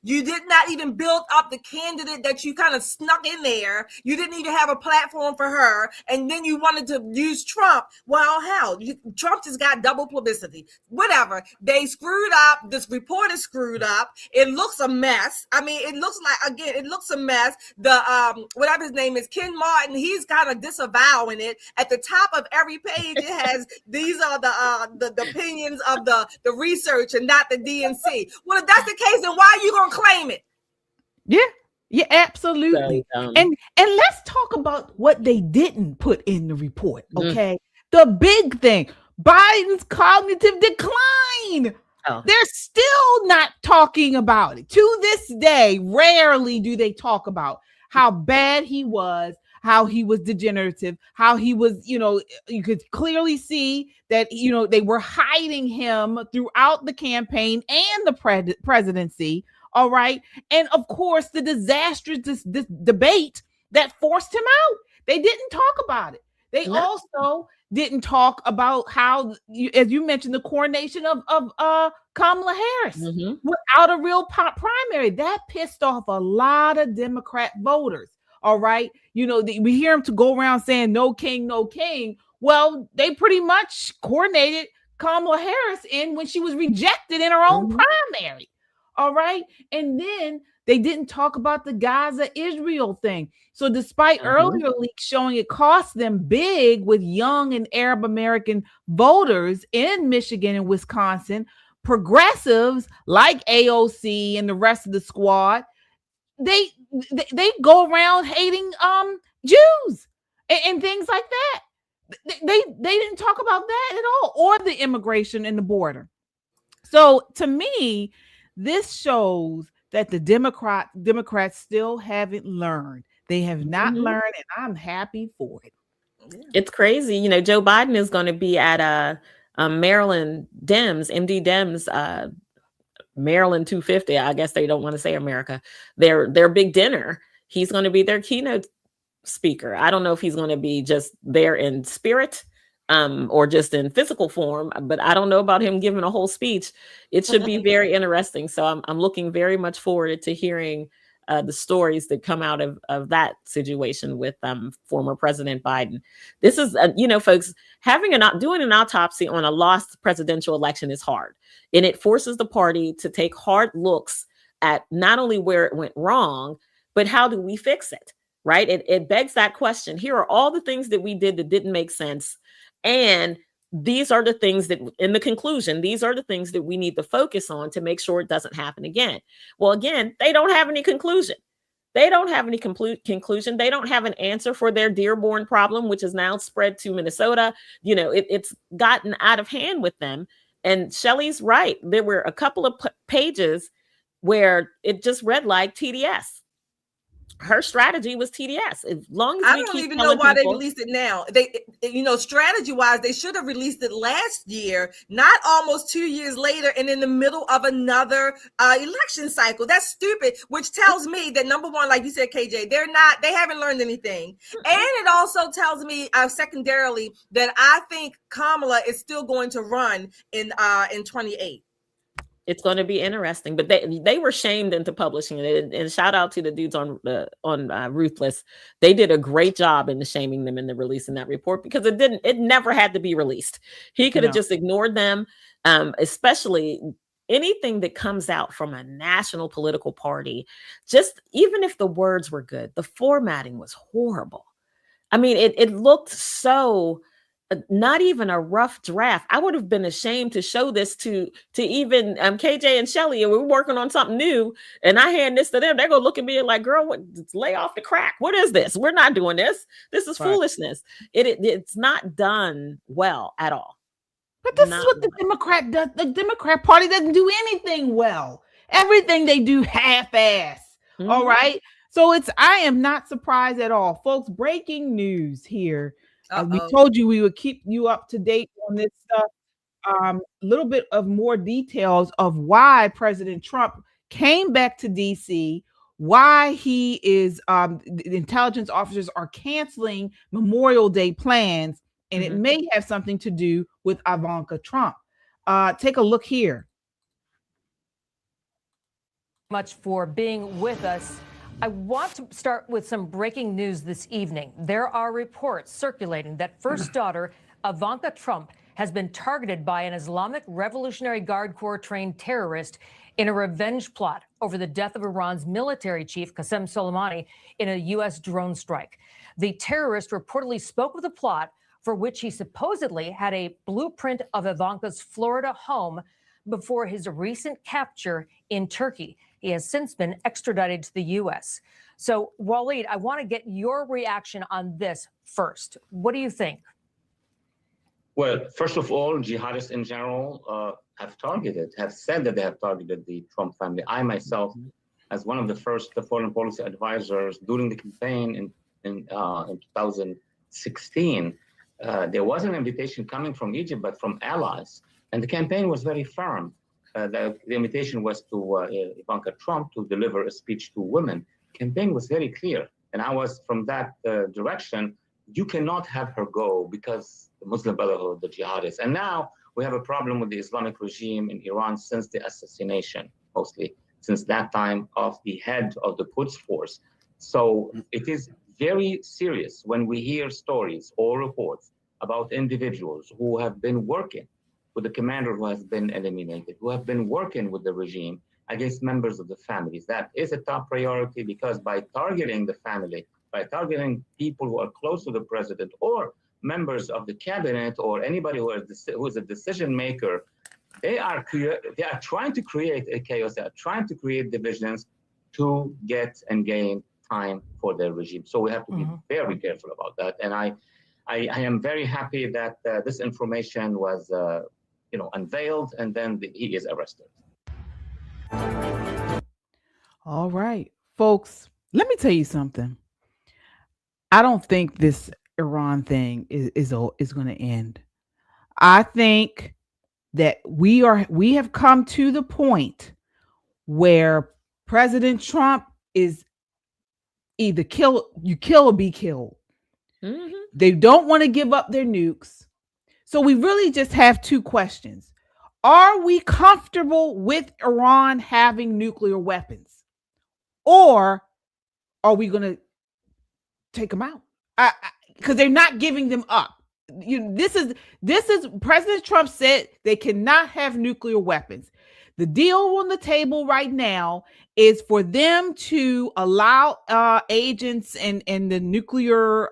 You did not even build up the candidate that you kind of snuck in there. You didn't even have a platform for her. And then you wanted to use Trump. Well, hell, Trump just got double publicity. Whatever. They screwed up. This report is screwed up. It looks a mess. I mean, it looks a mess. The whatever his name is, Ken Martin, he's kind of disavowing it. At the top of every page, it has these are the opinions of the research and not the DNC. Well, if that's the case, then why are you gonna claim it? Yeah, absolutely. And let's talk about what they didn't put in the report. Okay, the big thing: Biden's cognitive decline. They're still not talking about it to this day. Rarely do they talk about how bad he was, how he was degenerative, how he was, you could clearly see that, they were hiding him throughout the campaign and the presidency. All right. And of course, the disastrous this debate that forced him out. They didn't talk about it. They also didn't talk about how, as you mentioned, the coronation of Kamala Harris without a real primary. That pissed off a lot of Democrat voters. All right. We hear him to go around saying no king, no king. Well, they pretty much coordinated Kamala Harris in when she was rejected in her own primary. All right. And then they didn't talk about the Gaza-Israel thing. So despite earlier leaks showing it cost them big with young and Arab American voters in Michigan and Wisconsin, progressives like AOC and the rest of the squad, they go around hating Jews and things like that. They didn't talk about that at all, or the immigration and the border. So to me, this shows that the Democrats still haven't learned. They have not learned, and I'm happy for it. It's crazy. Joe Biden is going to be at Maryland Dems, MD Dems, Maryland 250. I guess they don't want to say America. Their big dinner. He's going to be their keynote speaker. I don't know if he's going to be just there in spirit or just in physical form, but I don't know about him giving a whole speech. It should be very interesting. So I'm looking very much forward to hearing the stories that come out of that situation with former President Biden. This is, folks, doing an autopsy on a lost presidential election is hard. And it forces the party to take hard looks at not only where it went wrong, but how do we fix it, right? It begs that question. Here are all the things that we did that didn't make sense. And these are the things that, in the conclusion, these are the things that we need to focus on to make sure it doesn't happen again. Well, again, they don't have any conclusion. They don't have any conclusion. They don't have an answer for their Dearborn problem, which is now spread to Minnesota. It's gotten out of hand with them. And Shelley's right. There were a couple of pages where it just read like TDS. Her strategy was TDS. As long as I don't even know why they released it now. They, strategy wise, they should have released it last year, not almost 2 years later, and in the middle of another election cycle. That's stupid. Which tells me that, number one, like you said, KJ, they haven't learned anything, and it also tells me, secondarily, that I think Kamala is still going to run in 28. It's going to be interesting, but they were shamed into publishing it. And shout out to the dudes on Ruthless. They did a great job in shaming them in the releasing that report, because it never had to be released. He could have just ignored them, especially anything that comes out from a national political party. Just even if the words were good, the formatting was horrible. I mean, it looked so not even a rough draft. I would have been ashamed to show this to even KJ and Shelly, and we're working on something new, and I hand this to them. They're gonna look at me and like, girl, lay off the crack. What is this? We're not doing this. This is foolishness. It's not done well at all. But this is what the Democrat does. The Democrat Party doesn't do anything well. Everything they do half-ass. Mm-hmm. All right. So I am not surprised at all. Folks, breaking news here. We told you we would keep you up to date on this stuff. A little bit of more details of why President Trump came back to DC, why he is the intelligence officers are canceling Memorial Day plans, and it may have something to do with Ivanka Trump. Take a look here. Much for being with us. I want to start with some breaking news this evening. There are reports circulating that First Daughter Ivanka Trump has been targeted by an Islamic Revolutionary Guard Corps trained terrorist in a revenge plot over the death of Iran's military chief Qasem Soleimani in a U.S. drone strike. The terrorist reportedly spoke of the plot, for which he supposedly had a blueprint of Ivanka's Florida home before his recent capture in Turkey. He has since been extradited to the U.S. So, Waleed, I want to get your reaction on this first. What do you think? Well, first of all, jihadists in general have said that they have targeted the Trump family. I myself, as one of the first foreign policy advisors during the campaign in 2016, there was an invitation coming from Egypt, but from allies. And the campaign was very firm. The invitation was to Ivanka Trump to deliver a speech to women. The campaign was very clear. And I was from that direction. You cannot have her go because the Muslim Brotherhood, the jihadists. And now we have a problem with the Islamic regime in Iran since the assassination, mostly since that time, of the head of the Quds force. So it is very serious when we hear stories or reports about individuals who have been working with the commander who has been eliminated, who have been working with the regime against members of the families. That is a top priority, because by targeting the family, by targeting people who are close to the president or members of the cabinet or anybody who is a decision maker, they are trying to create a chaos. They are trying to create divisions to get and gain time for their regime. So we have to be very careful about that. And I am very happy that this information was unveiled, and then he is arrested. All right, folks, let me tell you something. I don't think this Iran thing is going to end. I think that we have come to the point where President Trump is either kill or be killed. Mm-hmm. They don't want to give up their nukes. So we really just have two questions. Are we comfortable with Iran having nuclear weapons? Or are we going to take them out? Because they're not giving them up. This is President Trump said they cannot have nuclear weapons. The deal on the table right now is for them to allow agents and the nuclear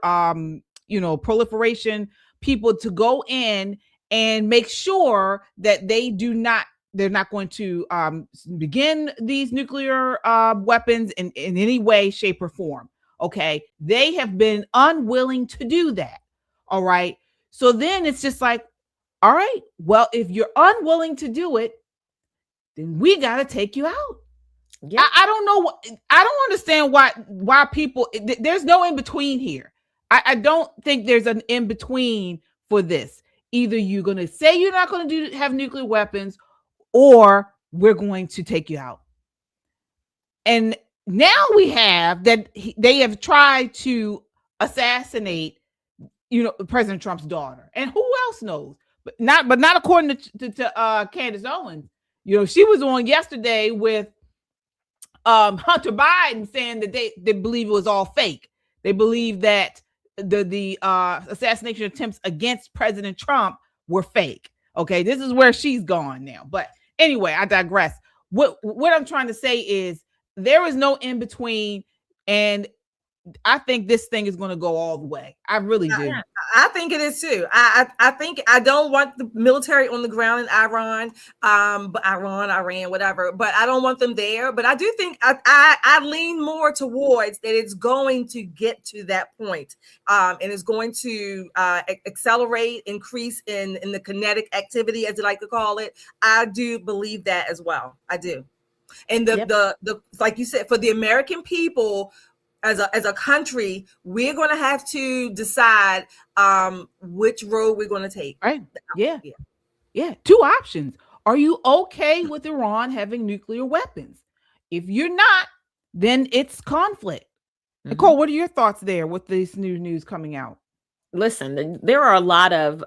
proliferation people to go in and make sure that they're not going to begin these nuclear weapons in any way, shape, or form. Okay. They have been unwilling to do that. All right. So then it's just like, all right, well, if you're unwilling to do it, then we got to take you out. Yeah. I don't know. I don't understand why people, there's no in between here. I don't think there's an in between for this. Either you're going to say you're not going to have nuclear weapons, or we're going to take you out. And now we have that they have tried to assassinate, President Trump's daughter. And who else knows? But not according to Candace Owens. She was on yesterday with Hunter Biden saying that they believe it was all fake. They believe that the assassination attempts against President Trump were fake. Okay, this is where she's gone now. But anyway, I digress. What I'm trying to say is there is no in between, and I think this thing is going to go all the way. I really do. I think it is too. I think I don't want the military on the ground in Iran, but Iran, whatever. But I don't want them there. But I do think I lean more towards that it's going to get to that point, and it's going to accelerate, increase in the kinetic activity, as they like to call it. I do believe that as well. I do. And the like you said, for the American people, as a country, we're going to have to decide which road we're going to take. Right. Yeah. Two options. Are you okay with Iran having nuclear weapons? If you're not, then it's conflict. Nicole, what are your thoughts there with this new news coming out? Listen, there are a lot of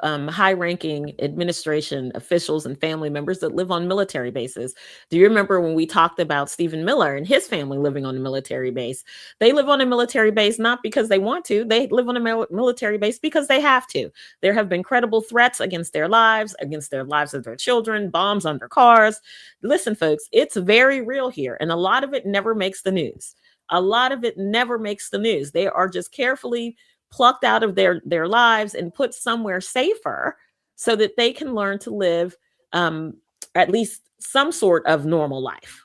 high-ranking administration officials and family members that live on military bases. Do you remember when we talked about Stephen Miller and his family living on a military base? They live on a military base not because they want to. They live on a military base because they have to. There have been credible threats against their lives of their children, bombs on their cars. Listen, folks, it's very real here, and a lot of it never makes the news. They are just carefully plucked out of their lives and put somewhere safer so that they can learn to live at least some sort of normal life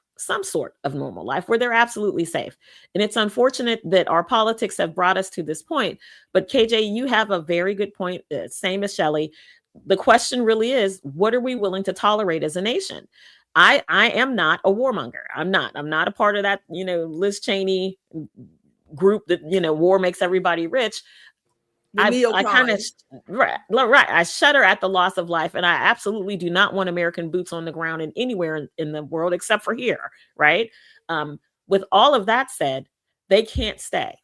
where they're absolutely safe. And it's unfortunate that our politics have brought us to this point. But KJ, you have a very good point, same as Shelley. The question really is, what are we willing to tolerate as a nation? I am not a warmonger. I'm not a part of that, Liz Cheney group that, war makes everybody rich. I kind of, right. I shudder at the loss of life. And I absolutely do not want American boots on the ground in anywhere in the world except for here. Right. With all of that said, they can't stay.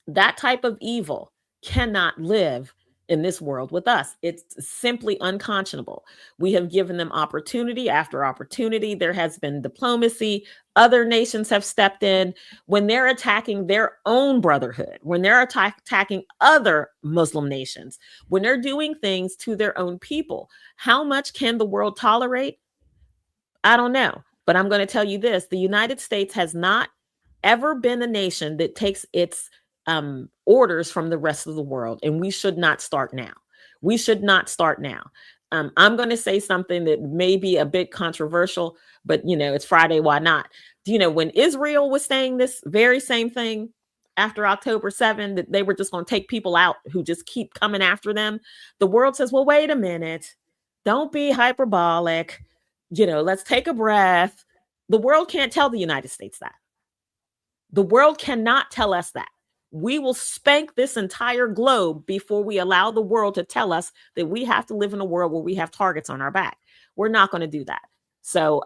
That type of evil cannot live in this world with us. It's simply unconscionable. We have given them opportunity after opportunity. There has been diplomacy. Other nations have stepped in. When they're attacking their own brotherhood, when they're attacking other Muslim nations, when they're doing things to their own people, how much can the world tolerate? I don't know. But I'm going to tell you this. The United States has not ever been a nation that takes its orders from the rest of the world. And we should not start now. I'm going to say something that may be a bit controversial, but it's Friday. Why not? When Israel was saying this very same thing after October 7, that they were just going to take people out who just keep coming after them. The world says, well, wait a minute. Don't be hyperbolic. Let's take a breath. The world can't tell the United States that. The world cannot tell us that. We will spank this entire globe before we allow the world to tell us that we have to live in a world where we have targets on our back. We're not going to do that. So,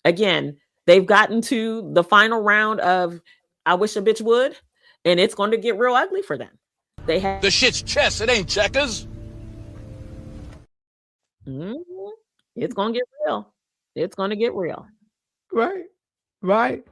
again, they've gotten to the final round of I wish a bitch would, and it's going to get real ugly for them. They have the shit's chess. It ain't checkers. It's going to get real. Right.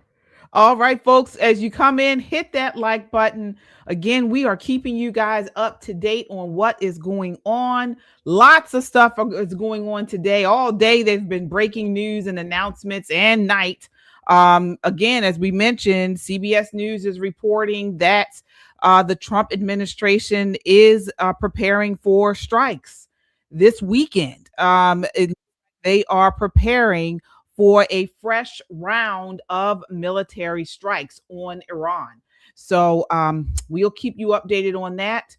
All right, folks, as you come in, hit that like button. Again, we are keeping you guys up to date on what is going on. Lots of stuff is going on today. All day, there's been breaking news and announcements, and night. Again, as we mentioned, CBS News is reporting that the Trump administration is preparing for strikes this weekend. They are preparing for a fresh round of military strikes on Iran. So we'll keep you updated on that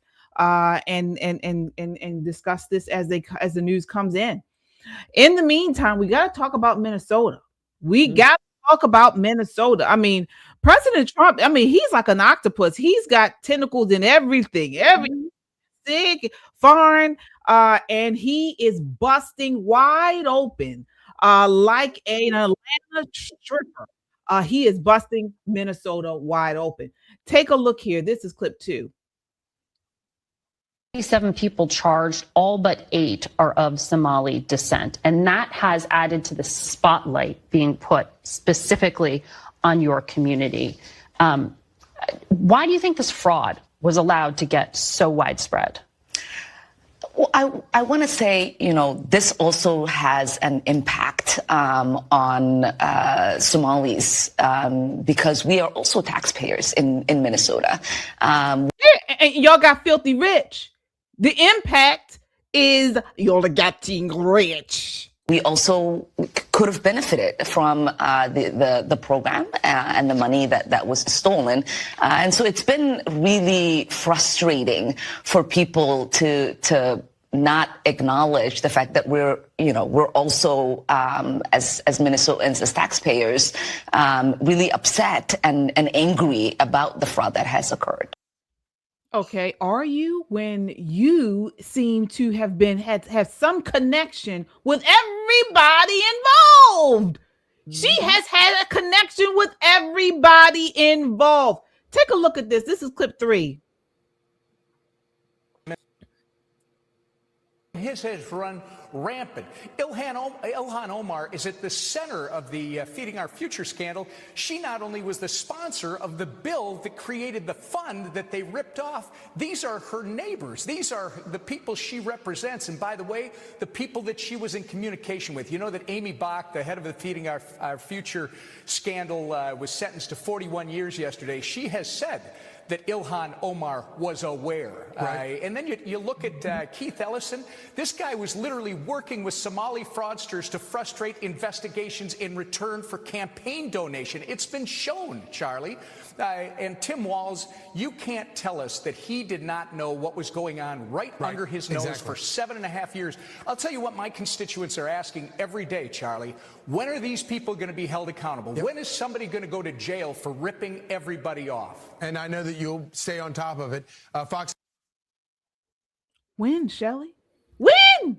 and discuss this as the news comes in. In the meantime, we got to talk about Minnesota. I mean, President Trump, he's like an octopus. He's got tentacles in everything, big, foreign, and he is busting wide open like an Atlanta stripper. He is busting Minnesota wide open. Take a look here. This is clip 2. 27 people charged, all but 8 are of Somali descent. And that has added to the spotlight being put specifically on your community. Why do you think this fraud was allowed to get so widespread? Well, I want to say, this also has an impact on Somalis because we are also taxpayers in Minnesota. And y'all got filthy rich. The impact is y'all getting rich. We also could have benefited from the program and the money that was stolen. And so it's been really frustrating for people to not acknowledge the fact that we're also, as Minnesotans, as taxpayers, really upset and angry about the fraud that has occurred. Okay, are you, when you seem to have some connection with everybody involved? She has had a connection with everybody involved. Take a look at this. This is clip 3. His has run rampant. Ilhan Omar is at the center of the Feeding Our Future scandal. She not only was the sponsor of the bill that created the fund that they ripped off, these are her neighbors. These are the people she represents. And by the way, the people that she was in communication with. You know that Amy Bach, the head of the Feeding Our Future scandal, was sentenced to 41 years yesterday. She has said that Ilhan Omar was aware. Right. And then you look at Keith Ellison. This guy was literally working with Somali fraudsters to frustrate investigations in return for campaign donation. It's been shown, Charlie. And Tim Walz, you can't tell us that he did not know what was going on right under his nose for 7.5 years. I'll tell you what my constituents are asking every day, Charlie. When are these people going to be held accountable? When is somebody going to go to jail for ripping everybody off? And I know that you'll stay on top of it. Fox. When, Shelley? When?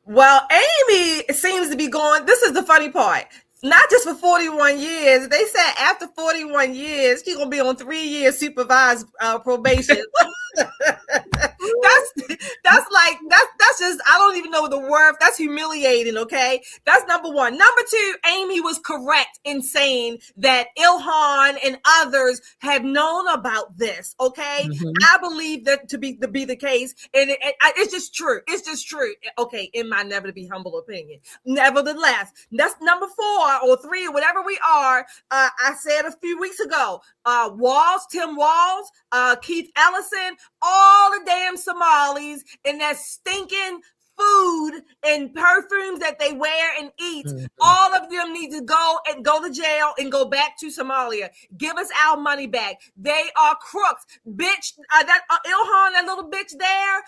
Well, Amy seems to be going. This is the funny part. Not just for 41 years. They said after 41 years, she's going to be on 3 years supervised probation. That's just, I don't even know the word. That's humiliating, okay? That's number one. Number two, Amy was correct in saying that Ilhan and others have known about this, okay? I believe that to be the case, and it's just true. It's just true. Okay, in my never to be humble opinion. Nevertheless, that's number 4 or 3 or whatever we are. I said a few weeks ago, Tim Walz, Keith Ellison, all the damn Somalis and that stinking food and perfumes that they wear and eat, all of them need to go to jail and go back to Somalia. Give us our money back. They are crooks. Bitch, that Ilhan, that little bitch there,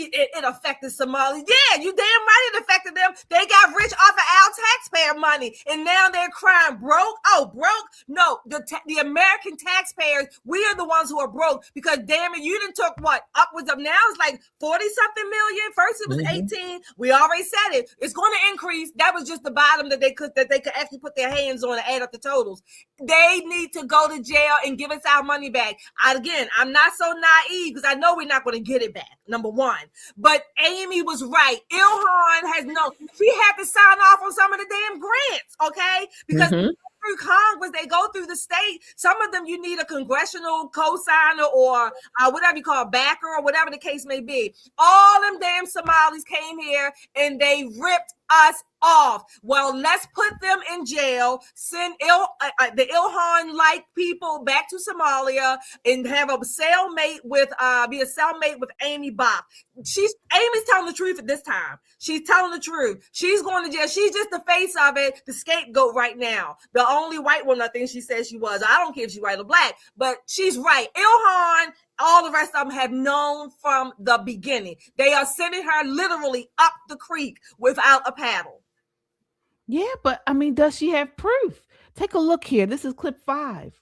it affected Somalia. Yeah, you damn right it affected them. They got rich off of our taxpayer money and now they're crying broke. Oh, broke? No, the American taxpayers, we are the ones who are broke because damn it, you done took what? Upwards of now it's like 40-something million. First it was 18. We already said it. It's going to increase. That was just the bottom that they could actually put their hands on and add up the totals. They need to go to jail and give us our money back. Again, I'm not so naive because I know we're not going to get it back. Number one. But Amy was right. Ilhan has she had to sign off on some of the damn grants, okay? Because through Congress, they go through the state. Some of them you need a congressional co-signer or whatever you call backer or whatever the case may be. All them damn Somalis came here and they ripped us off. Well, let's put them in jail, send the Ilhan-like people back to Somalia and have a cellmate with Amy Bach. Amy's telling the truth at this time. She's telling the truth. She's going to jail. She's just the face of it, the scapegoat right now. The only white one I think she says she was. I don't care if she's white or black, but she's right. Ilhan, all the rest of them have known from the beginning. They are sending her literally up the creek without a paddle. Yeah, but I mean, does she have proof? Take a look here. This is clip 5.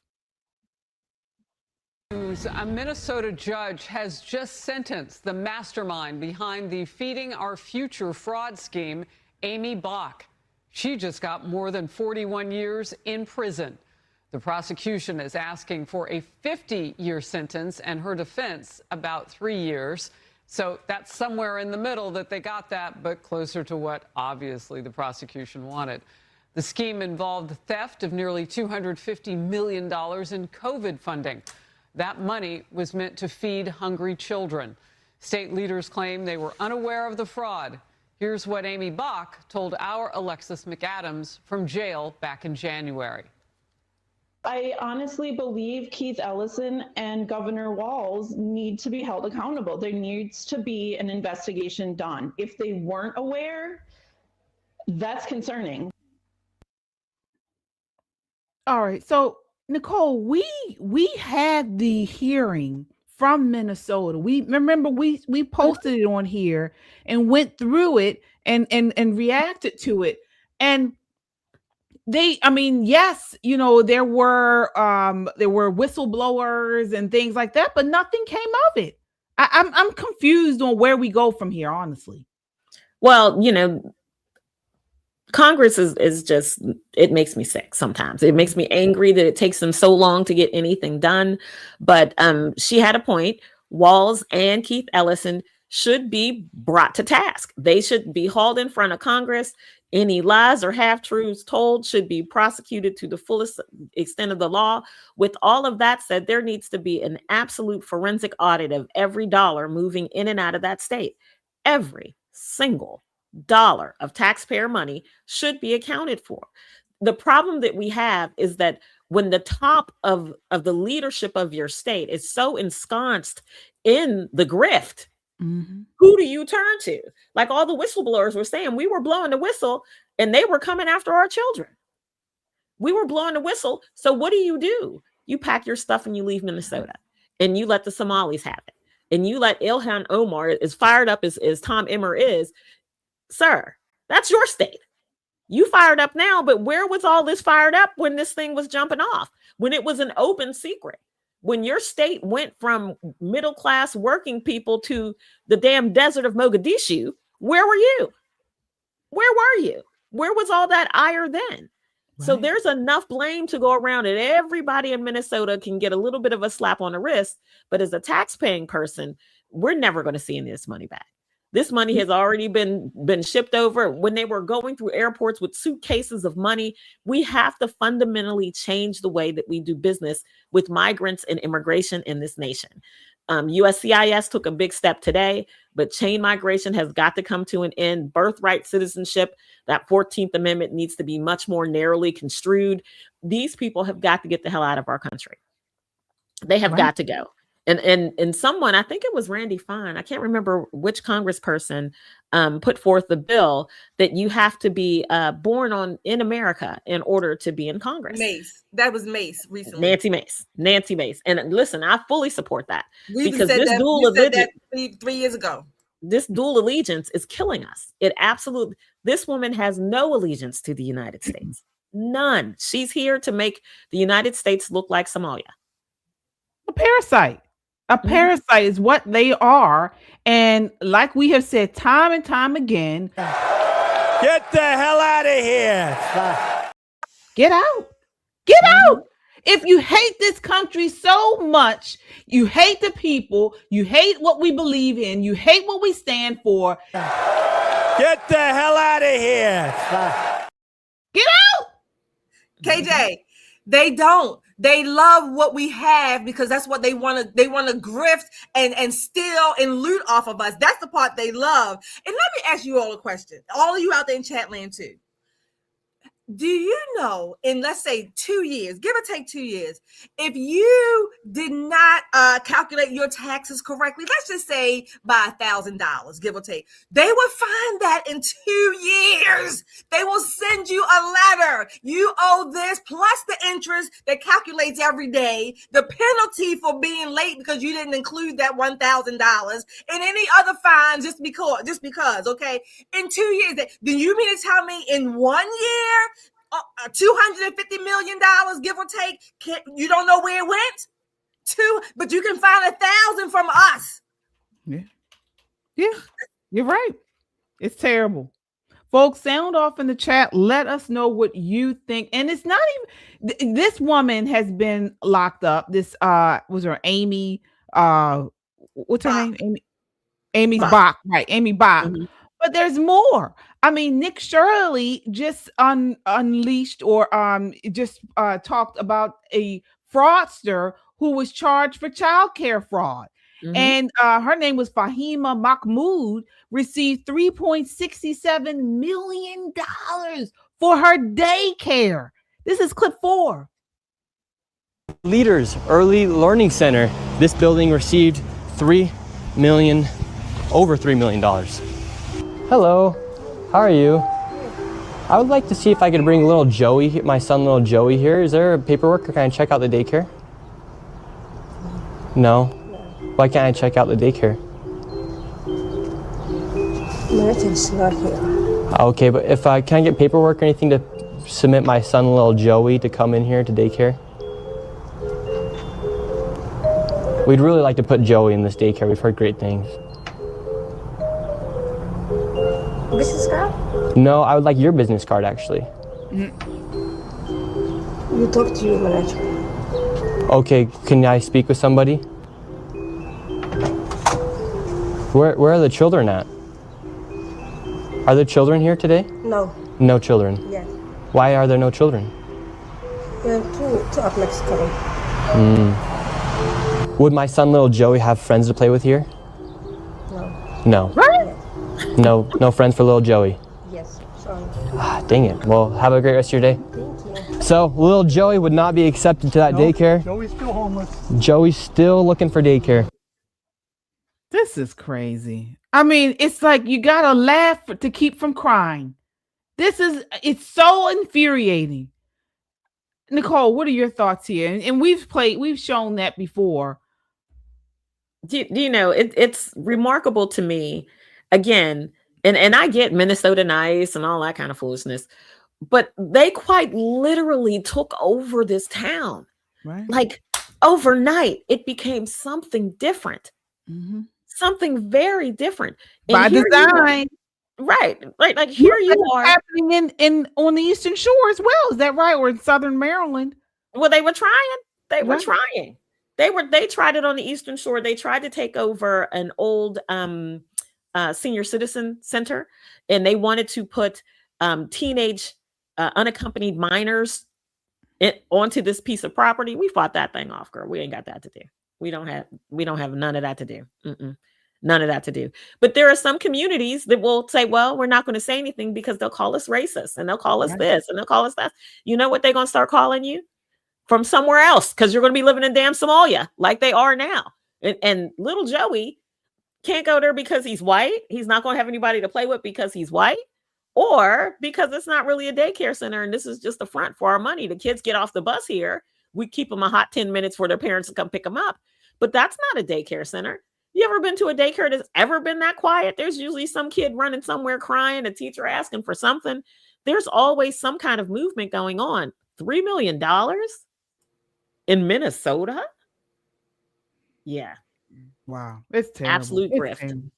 A Minnesota judge has just sentenced the mastermind behind the Feeding Our Future fraud scheme, Amy Bach. She just got more than 41 years in prison. The prosecution is asking for a 50-year sentence and her defense about 3 years. So that's somewhere in the middle that they got that, but closer to what obviously the prosecution wanted. The scheme involved theft of nearly $250 million in COVID funding. That money was meant to feed hungry children. State leaders claim they were unaware of the fraud. Here's what Amy Bach told our Alexis McAdams from jail back in January. I honestly believe Keith Ellison and Governor Walz need to be held accountable. There needs to be an investigation done. If they weren't aware, that's concerning. All right. So, Nicole, we had the hearing from Minnesota. We remember we posted it on here and went through it and reacted to it. And yes, there were whistleblowers and things like that, but nothing came of it. I'm confused on where we go from here, honestly. Well, Congress is just, it makes me sick sometimes. It makes me angry that it takes them so long to get anything done. But she had a point. Walz and Keith Ellison should be brought to task. They should be hauled in front of Congress. Any lies or half-truths told should be prosecuted to the fullest extent of the law. With all of that said, there needs to be an absolute forensic audit of every dollar moving in and out of that state. Every single dollar of taxpayer money should be accounted for. The problem that we have is that when the top of the leadership of your state is so ensconced in the grift, who do you turn to? Like all the whistleblowers were saying, we were blowing the whistle and they were coming after our children. We were blowing the whistle. So what do? You pack your stuff and you leave Minnesota and you let the Somalis have it. And you let Ilhan Omar, as fired up as Tom Emmer is, sir, that's your state. You fired up now, but where was all this fired up when this thing was jumping off? When it was an open secret? When your state went from middle-class working people to the damn desert of Mogadishu, where were you? Where were you? Where was all that ire then? Right. So there's enough blame to go around and everybody in Minnesota can get a little bit of a slap on the wrist. But as a tax-paying person, we're never going to see any of this money back. This money has already been shipped over. When they were going through airports with suitcases of money, we have to fundamentally change the way that we do business with migrants and immigration in this nation. USCIS took a big step today, but chain migration has got to come to an end. Birthright citizenship, that 14th Amendment needs to be much more narrowly construed. These people have got to get the hell out of our country. They have got to go. And someone, I think it was Randy Fine, I can't remember which congressperson put forth the bill that you have to be born in America in order to be in Congress. Mace. That was Mace recently. Nancy Mace. And listen, I fully support that. We because this dual allegiance 3 years ago. This dual allegiance is killing us. This woman has no allegiance to the United States. None. She's here to make the United States look like Somalia. A parasite. A parasite is what they are. And like we have said time and time again, get the hell out of here. Get out. Get out. If you hate this country so much, you hate the people, you hate what we believe in, you hate what we stand for, get the hell out of here. Get out. KJ, they don't. They love what we have because that's what they want to. They want to grift and steal and loot off of us. That's the part they love. And let me ask you all a question. All of you out there in chat land too. Do you know, in let's say 2 years, give or take 2 years, if you did not calculate your taxes correctly, let's just say by $1,000, give or take, they will find that in 2 years. They will send you a letter. You owe this plus the interest that calculates every day, the penalty for being late because you didn't include that $1,000, and any other fine just because. Okay, in 2 years, do you mean to tell me in 1 year? $250 million, give or take. You don't know where it went? But you can find 1,000 from us. Yeah, you're right. It's terrible. Folks, sound off in the chat. Let us know what you think. And it's not even, this woman has been locked up. This was her Amy, what's her name? Amy Bach, right? Amy Bach. Mm-hmm. But there's more. I mean, Nick Shirley just unleashed or just talked about a fraudster who was charged for child care fraud. And her name was Fahima Mahmood, received $3.67 million for her daycare. This is clip 4. Leaders Early Learning Center. This building received over $3 million. Hello, how are you? I would like to see if I could bring little Joey, my son little Joey here. Is there paperwork or can I check out the daycare? No? Why can't I check out the daycare? Milton's not here. Okay, but if I can I get paperwork or anything to submit my son little Joey to come in here to daycare? We'd really like to put Joey in this daycare. We've heard great things. Business card? No, I would like your business card actually. You talk to your manager. Okay, can I speak with somebody? Where are the children at? Are there children here today? No. No children. Yes. Why are there no children? Two of Mexico. Would my son little Joey have friends to play with here? No. No. Yes. No friends for little Joey. Yes. Sorry. Ah, dang it. Well, have a great rest of your day. Thank you. So, little Joey would not be accepted to that daycare. Joey's still homeless. Joey's still looking for daycare. This is crazy. I mean, it's like you gotta laugh to keep from crying. It's so infuriating. Nicole, what are your thoughts here? And we've shown that before. Do you know, it's remarkable to me, again, and I get Minnesota nice and all that kind of foolishness, but they quite literally took over this town. Right. Like overnight, it became something different. Something very different. And By design. Right. Like here you are. Happening on the Eastern Shore as well. Is that right? Or in Southern Maryland? Well, they were trying. They tried it on the Eastern Shore. They tried to take over an old senior citizen center, and they wanted to put teenage unaccompanied minors onto this piece of property. We fought that thing off, girl. We ain't got that to do. We don't have none of that to do. None of that to do. But there are some communities that will say, well, we're not going to say anything because they'll call us racist and they'll call us this and they'll call us that. You know what they're going to start calling you? From somewhere else, because you're going to be living in damn Somalia like they are now. And little Joey can't go there because he's white. He's not going to have anybody to play with because he's white, or because it's not really a daycare center and this is just a front for our money. The kids get off the bus here. We keep them a hot 10 minutes for their parents to come pick them up. But that's not a daycare center. You ever been to a daycare that's ever been that quiet? There's usually some kid running somewhere crying, a teacher asking for something. There's always some kind of movement going on. $3 million in Minnesota? Yeah. Wow. It's terrible. Absolute grift.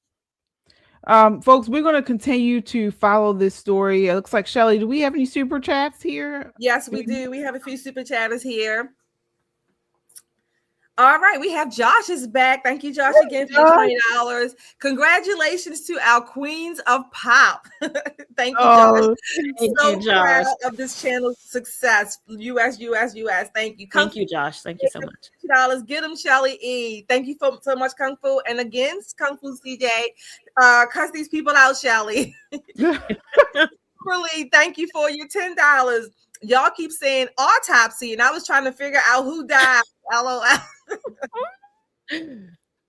Folks, we're going to continue to follow this story. It looks like, Shelly, do we have any super chats here? Yes, we do. We have a few super chatters here. All right, we have Josh is back. Thank you, Josh, again for $20. Congratulations to our queens of pop. Thank you, Josh. Thank so you, Josh. Proud of this channel's success. US. Thank you. Thank you, Josh. Thank you so much. $50. Get them, Shelly E. Thank you so much, Kung Fu. And again, Kung Fu CJ. Cuss these people out, Shelly. Really, thank you for your $10. Y'all keep saying autopsy, and I was trying to figure out who died. LOL.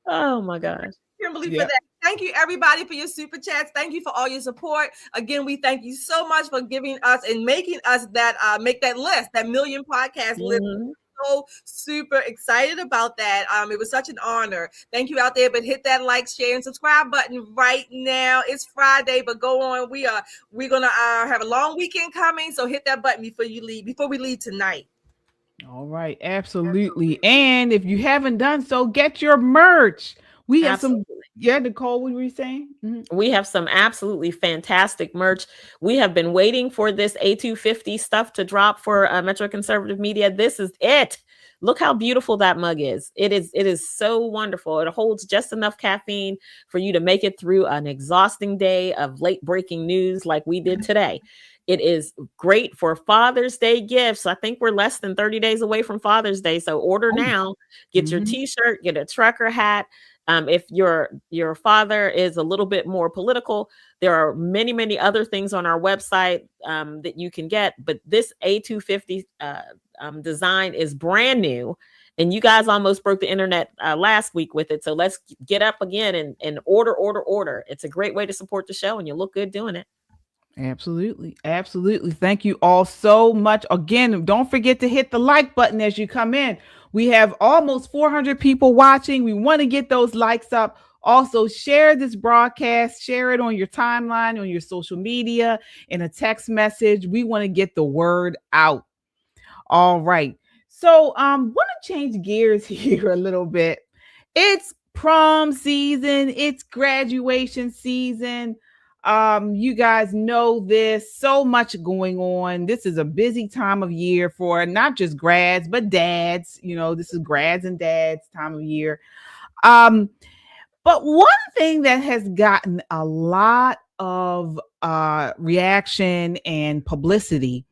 Oh my gosh. Kimberly, for that. Thank you, everybody, for your super chats. Thank you for all your support. Again, we thank you so much for giving us and making us that make that list, that million podcast list. So super excited about that. It was such an honor. Thank you out there, but hit that like, share, and subscribe button right now. It's Friday, but go on. We're gonna have a long weekend coming, so hit that button before we leave tonight. All right, absolutely. And if you haven't done so, get your merch. We have some. Yeah, Nicole, what were you saying? We have some absolutely fantastic merch. We have been waiting for this A250 stuff to drop for Metro Conservative Media. This is it. Look how beautiful that mug is. It is so wonderful. It holds just enough caffeine for you to make it through an exhausting day of late breaking news like we did today. It is great for Father's Day gifts. I think we're less than 30 days away from Father's Day. So order now, get your t-shirt, get a trucker hat, If your father is a little bit more political, there are many, many other things on our website that you can get. But this A250 design is brand new. And you guys almost broke the internet last week with it. So let's get up again and order. It's a great way to support the show, and you look good doing it. Absolutely. Absolutely. Thank you all so much. Again, don't forget to hit the like button as you come in. We have almost 400 people watching. We want to get those likes up. Also, share this broadcast, share it on your timeline, on your social media, in a text message. We want to get the word out. All right. So, want to change gears here a little bit. It's prom season. It's graduation season. You guys know this, so much going on. This is a busy time of year for not just grads, but dads. You know, this is grads and dads time of year. But one thing that has gotten a lot of reaction and publicity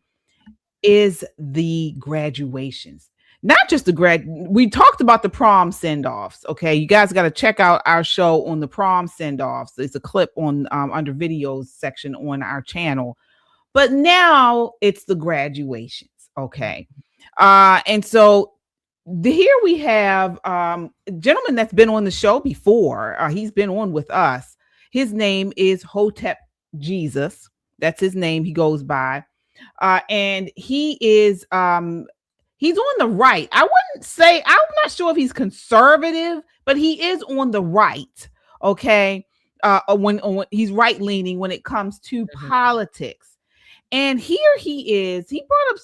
is the graduations. Not just the we talked about the prom send-offs. Okay, you guys got to check out our show on the prom send-offs. It's a clip on under videos section on our channel. But now it's the graduations. Okay, and so here we have a gentleman that's been on the show before. He's been on with us. His name is Hotep Jesus. That's his name he goes by. And he is he's on the right. I wouldn't say, I'm not sure if he's conservative, but he is on the right. Okay. When he's right leaning when it comes to politics. And here he brought up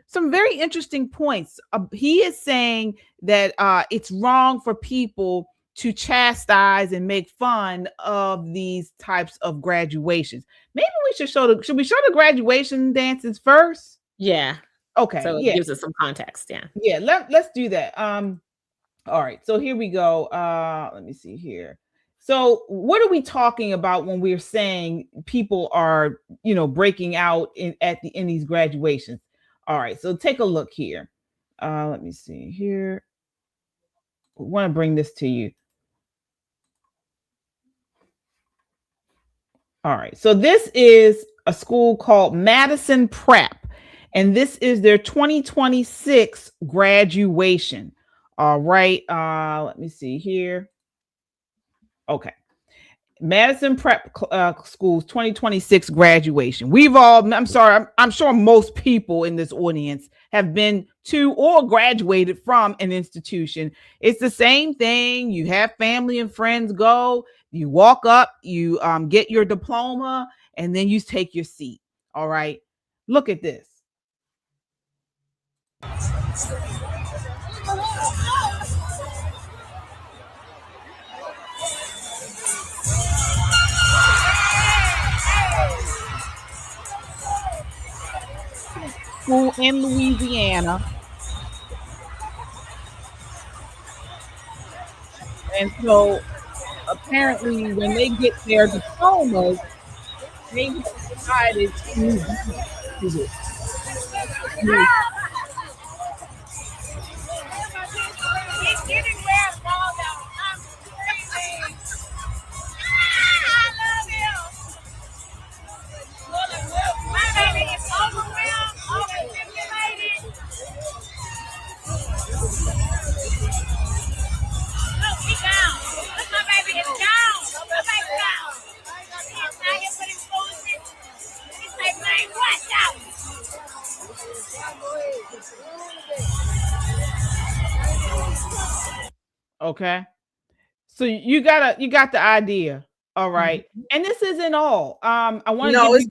some very interesting points. He is saying that it's wrong for people to chastise and make fun of these types of graduations. Maybe we should show the graduation dances first? Yeah. Okay. So it gives us some context. Yeah. Yeah. Let's do that. All right. So here we go. Let me see here. So what are we talking about when we're saying people are, breaking out in these graduations? All right. So take a look here. Let me see here. I want to bring this to you. All right. So this is a school called Madison Prep, and this is their 2026 graduation. All right. Let me see here. Okay. Madison Prep School's 2026 graduation. I'm sure most people in this audience have been to or graduated from an institution. It's the same thing. You have family and friends go, you walk up, you get your diploma, and then you take your seat. All right. Look at this. School in Louisiana. And so apparently when they get their diplomas, they decided to do it. Okay. So you got the idea. All right. And this isn't all. I want to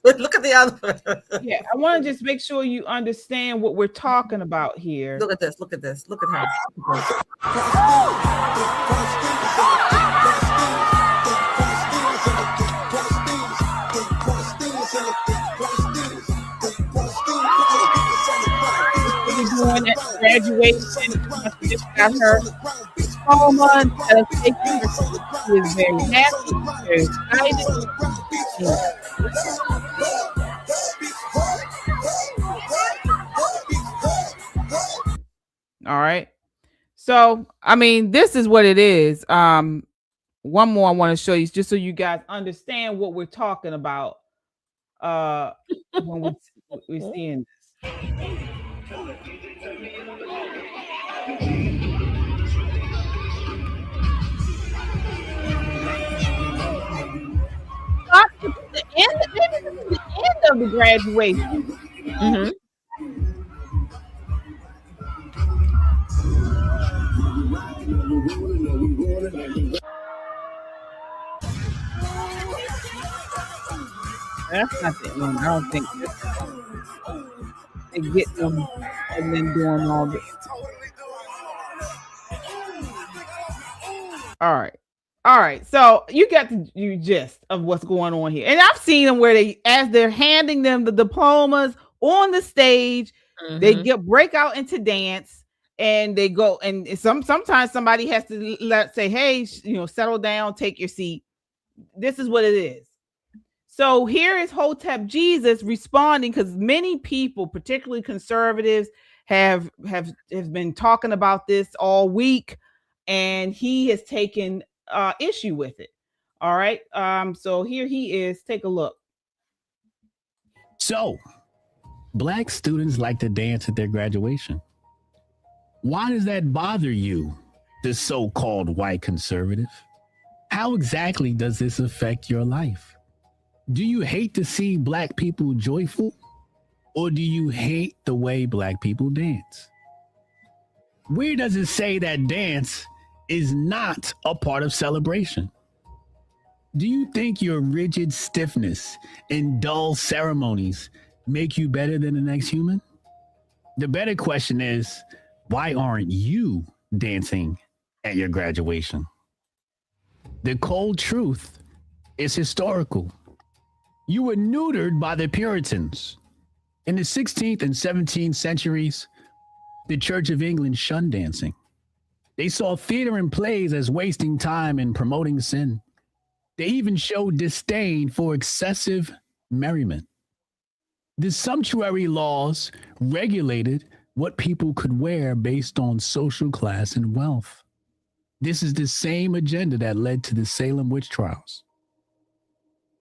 look at the other. Yeah, I want to just make sure you understand what we're talking about here. Look at this. Look at this. Look at her. Doing at graduation, just got her diploma. She is very happy, very excited. All right. So, I mean, this is what it is. One more I want to show you just so you guys understand what we're talking about when we're seeing this. The end of the graduation. Mm-hmm. That's not the end. I don't think they get them and then doing all this. All right. So you got the gist of what's going on here, and I've seen them where as they're handing them the diplomas on the stage, they break out into dance, and they go. And sometimes somebody has to say, "Hey, settle down, take your seat." This is what it is. So here is Hotep Jesus responding, because many people, particularly conservatives, have been talking about this all week, and he has taken issue with it. All right. So here he is. Take a look. So, Black students like to dance at their graduation. Why does that bother you, the so-called white conservative? How exactly does this affect your life? Do you hate to see Black people joyful, or do you hate the way Black people dance? Where does it say that dance is not a part of celebration? Do you think your rigid stiffness and dull ceremonies make you better than the next human? The better question is, why aren't you dancing at your graduation? The cold truth is historical. You were neutered by the Puritans. In the 16th and 17th centuries, the Church of England shunned dancing. They saw theater and plays as wasting time and promoting sin. They even showed disdain for excessive merriment. The sumptuary laws regulated what people could wear based on social class and wealth. This is the same agenda that led to the Salem witch trials.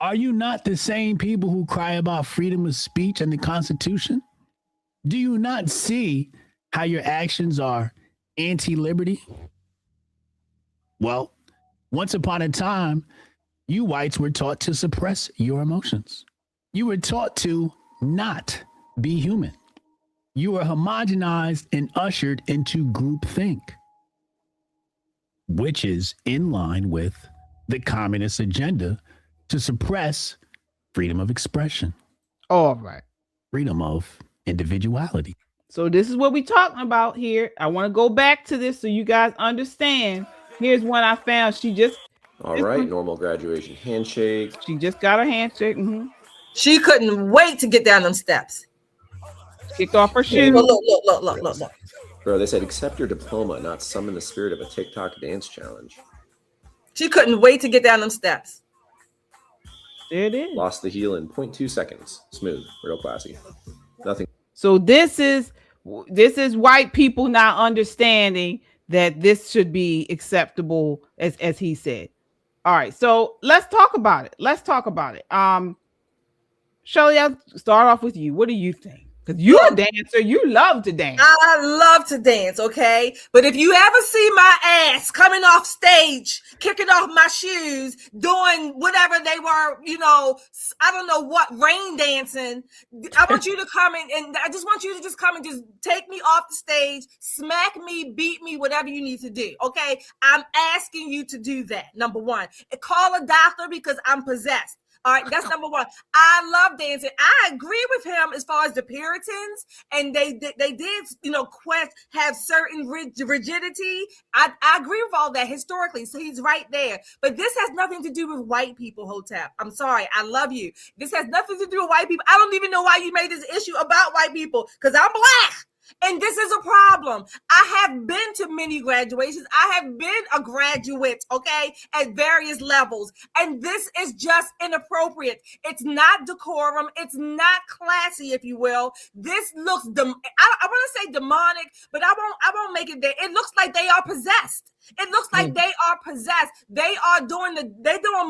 Are you not the same people who cry about freedom of speech and the Constitution? Do you not see how your actions are anti-liberty? Well, once upon a time, you whites were taught to suppress your emotions. You were taught to not be human. You were homogenized and ushered into groupthink, which is in line with the communist agenda to suppress freedom of expression. All right. Freedom of individuality. So this is what we're talking about here. I want to go back to this so you guys understand. Here's one I found. All right, normal graduation handshake. She just got a handshake. She couldn't wait to get down them steps. Kicked off her shoes. Look. Bro, they said accept your diploma, not summon the spirit of a TikTok dance challenge. She couldn't wait to get down them steps. There it is. Lost the heel in 0.2 seconds. Smooth, real classy. Nothing. So this is white people not understanding that this should be acceptable, as he said. All right, so let's talk about it. Shelley, I'll start off with you. What do you think? Because you're a dancer, you love to dance. I love to dance, okay? But if you ever see my ass coming off stage, kicking off my shoes, doing whatever they were, I don't know what, rain dancing, I want you to come in, and I just want you to just come and just take me off the stage, smack me, beat me, whatever you need to do, okay? I'm asking you to do that, number one. Call a doctor because I'm possessed. All right, that's number one. I love dancing. I agree with him as far as the Puritans, and they did, have certain rigidity. I agree with all that historically, so he's right there. But this has nothing to do with white people, Hotep. I'm sorry, I love you. This has nothing to do with white people. I don't even know why you made this issue about white people, because I'm Black. And this is a problem. I have been to many graduations. I have been a graduate, okay, at various levels. And this is just inappropriate. It's not decorum. It's not classy, if you will. This looks, I want to say demonic, but I won't make it there. It looks like they are possessed. It looks like they are possessed. They're doing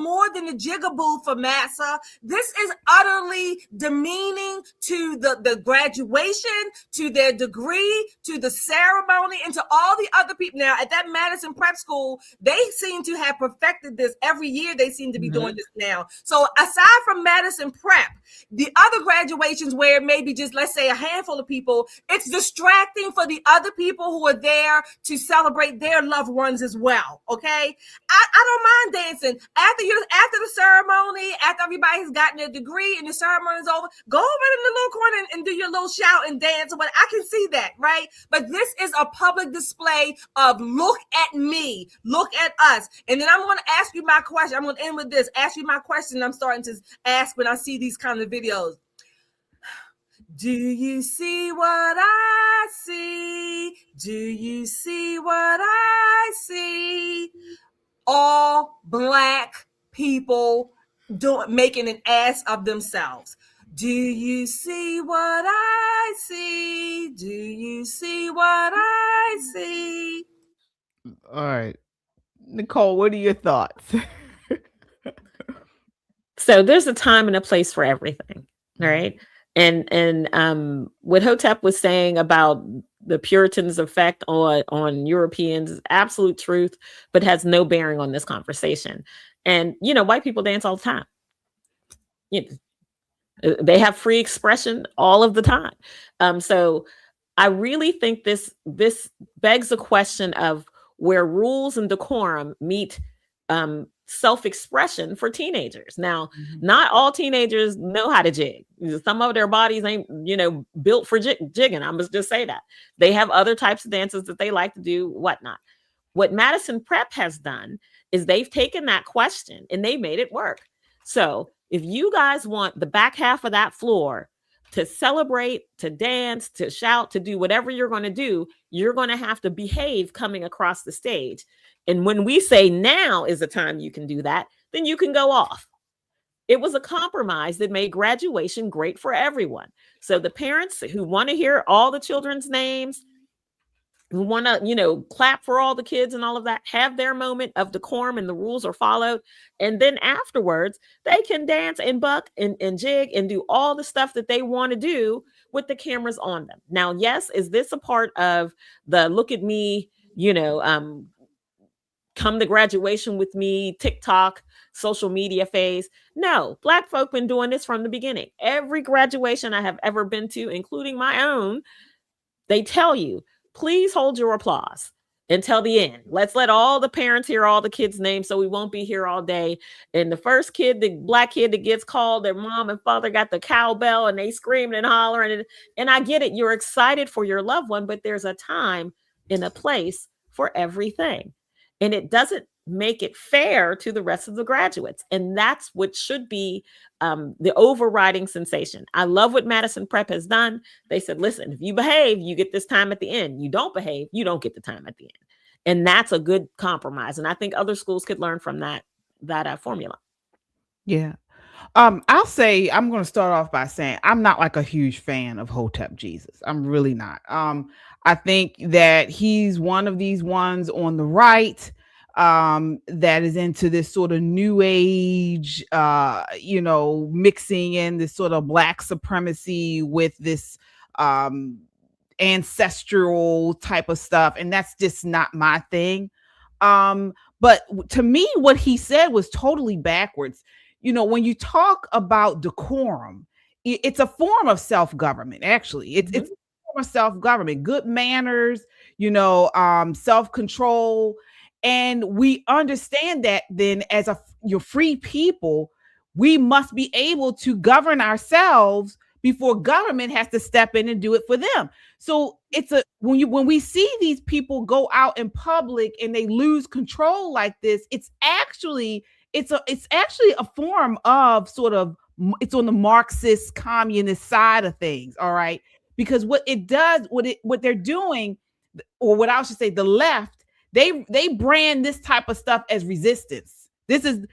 more than the jigaboo for massa. This is utterly demeaning to the graduation, to their degree, to the ceremony, and to all the other people. Now, at that Madison Prep School, they seem to have perfected this. Every year they seem to be doing this now. So aside from Madison Prep, the other graduations where it may be just, let's say, a handful of people, it's distracting for the other people who are there to celebrate their loved ones as well. Okay, I don't mind dancing after the ceremony, after everybody's gotten their degree and the ceremony is over. Go over in the little corner and do your little shout and dance. But I can see that, right? But this is a public display of look at me, look at us. And then I'm going to ask you my question. I'm going to end with this. Ask you my question. I'm starting to ask when I see these kind of videos. Do you see what I see? Do you see what I see? All Black people making an ass of themselves. Do you see what I see? Do you see what I see? All right. Nicole, what are your thoughts? So there's a time and a place for everything, right? And what Hotep was saying about the Puritans' effect on Europeans is absolute truth, but has no bearing on this conversation. And, white people dance all the time. They have free expression all of the time. So I really think this begs the question of where rules and decorum meet self-expression for teenagers. Now, not all teenagers know how to jig. Some of their bodies ain't, built for jigging. I must just say that. They have other types of dances that they like to do, whatnot. What Madison Prep has done is they've taken that question and they made it work. So if you guys want the back half of that floor to celebrate, to dance, to shout, to do whatever you're going to do, you're going to have to behave coming across the stage. And when we say now is the time you can do that, then you can go off. It was a compromise that made graduation great for everyone. So the parents who want to hear all the children's names, who want to, clap for all the kids and all of that, have their moment of decorum and the rules are followed. And then afterwards, they can dance and buck and jig and do all the stuff that they want to do with the cameras on them. Now, yes, is this a part of the look at me, come to graduation with me, TikTok, social media phase? No, Black folk been doing this from the beginning. Every graduation I have ever been to, including my own, they tell you, please hold your applause until the end. Let's let all the parents hear all the kids' names so we won't be here all day. And the first kid, the Black kid that gets called, their mom and father got the cowbell and they screaming and hollering. And I get it. You're excited for your loved one, but there's a time and a place for everything. And it doesn't make it fair to the rest of the graduates. And that's what should be the overriding sensation. I love what Madison Prep has done. They said, listen, if you behave, you get this time at the end. You don't behave, you don't get the time at the end. And that's a good compromise. And I think other schools could learn from that formula. Yeah. I'll say, I'm going to start off by saying I'm not like a huge fan of Hotep Jesus. I'm really not. I think that he's one of these ones on the right that is into this sort of new age, mixing in this sort of Black supremacy with this ancestral type of stuff. And that's just not my thing. But to me, what he said was totally backwards. When you talk about decorum, it's a form of self-government, actually. It's a form of self-government, good manners, self-control. And we understand that then as your free people, we must be able to govern ourselves before government has to step in and do it for them. So when we see these people go out in public and they lose control like this, it's actually a form of it's on the Marxist communist side of things. All right. because what it does, what they're doing, or what I should say, the left, they brand this type of stuff as resistance. This is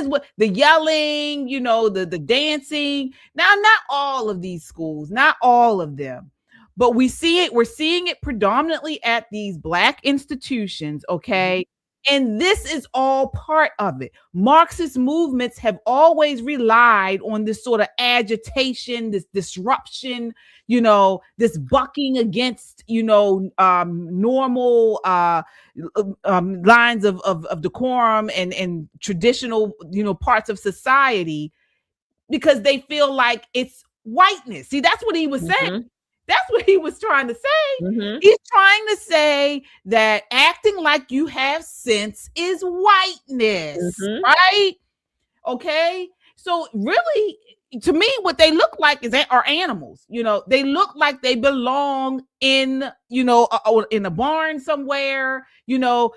what the yelling, the dancing. Now, not all of these schools, not all of them, but we're seeing it predominantly at these Black institutions, okay? And this is all part of it. Marxist movements have always relied on this sort of agitation, this disruption, this bucking against, normal lines of decorum and traditional, parts of society, because they feel like it's whiteness. See, that's what he was saying. That's what he was trying to say. He's trying to say that acting like you have sense is whiteness, right? Okay. So really, to me, what they look like are animals. They look like they belong in, in a barn somewhere,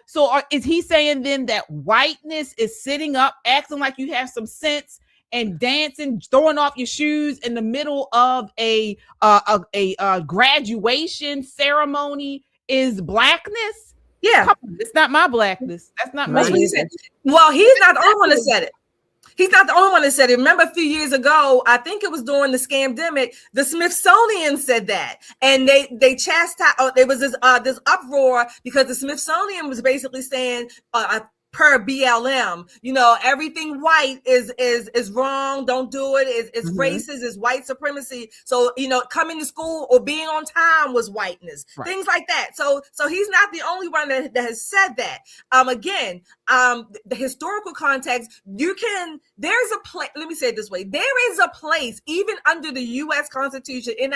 So is he saying then that whiteness is sitting up, acting like you have some sense, and dancing, throwing off your shoes in the middle of a graduation ceremony is blackness? Yeah. It's not my blackness. That's not my. Well, he's not the only one that said it. He's not the only one that said it. Remember a few years ago, I think it was during the scamdemic, the Smithsonian said that. And they chastised, there was this uproar because the Smithsonian was basically saying, per BLM, everything white is wrong. Don't do it. It's racist. It's white supremacy. So, coming to school or being on time was whiteness. Right. Things like that. So he's not the only one that has said that. Again, the historical context, there's a place, let me say it this way. There is a place, even under the U.S. Constitution in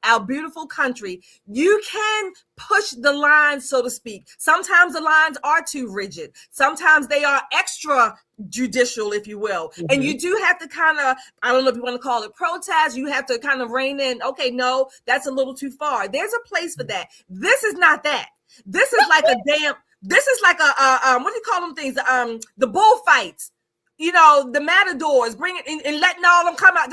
our beautiful country, you can push the lines, so to speak. Sometimes the lines are too rigid. Sometimes they are extra judicial, if you will. And you do have to kind of, I don't know if you want to call it protest, you have to kind of rein in, okay, no, that's a little too far. There's a place for that. This is not that. This is like this is like a what do you call them things? The bullfights. The matadors, bring it in and letting all them come out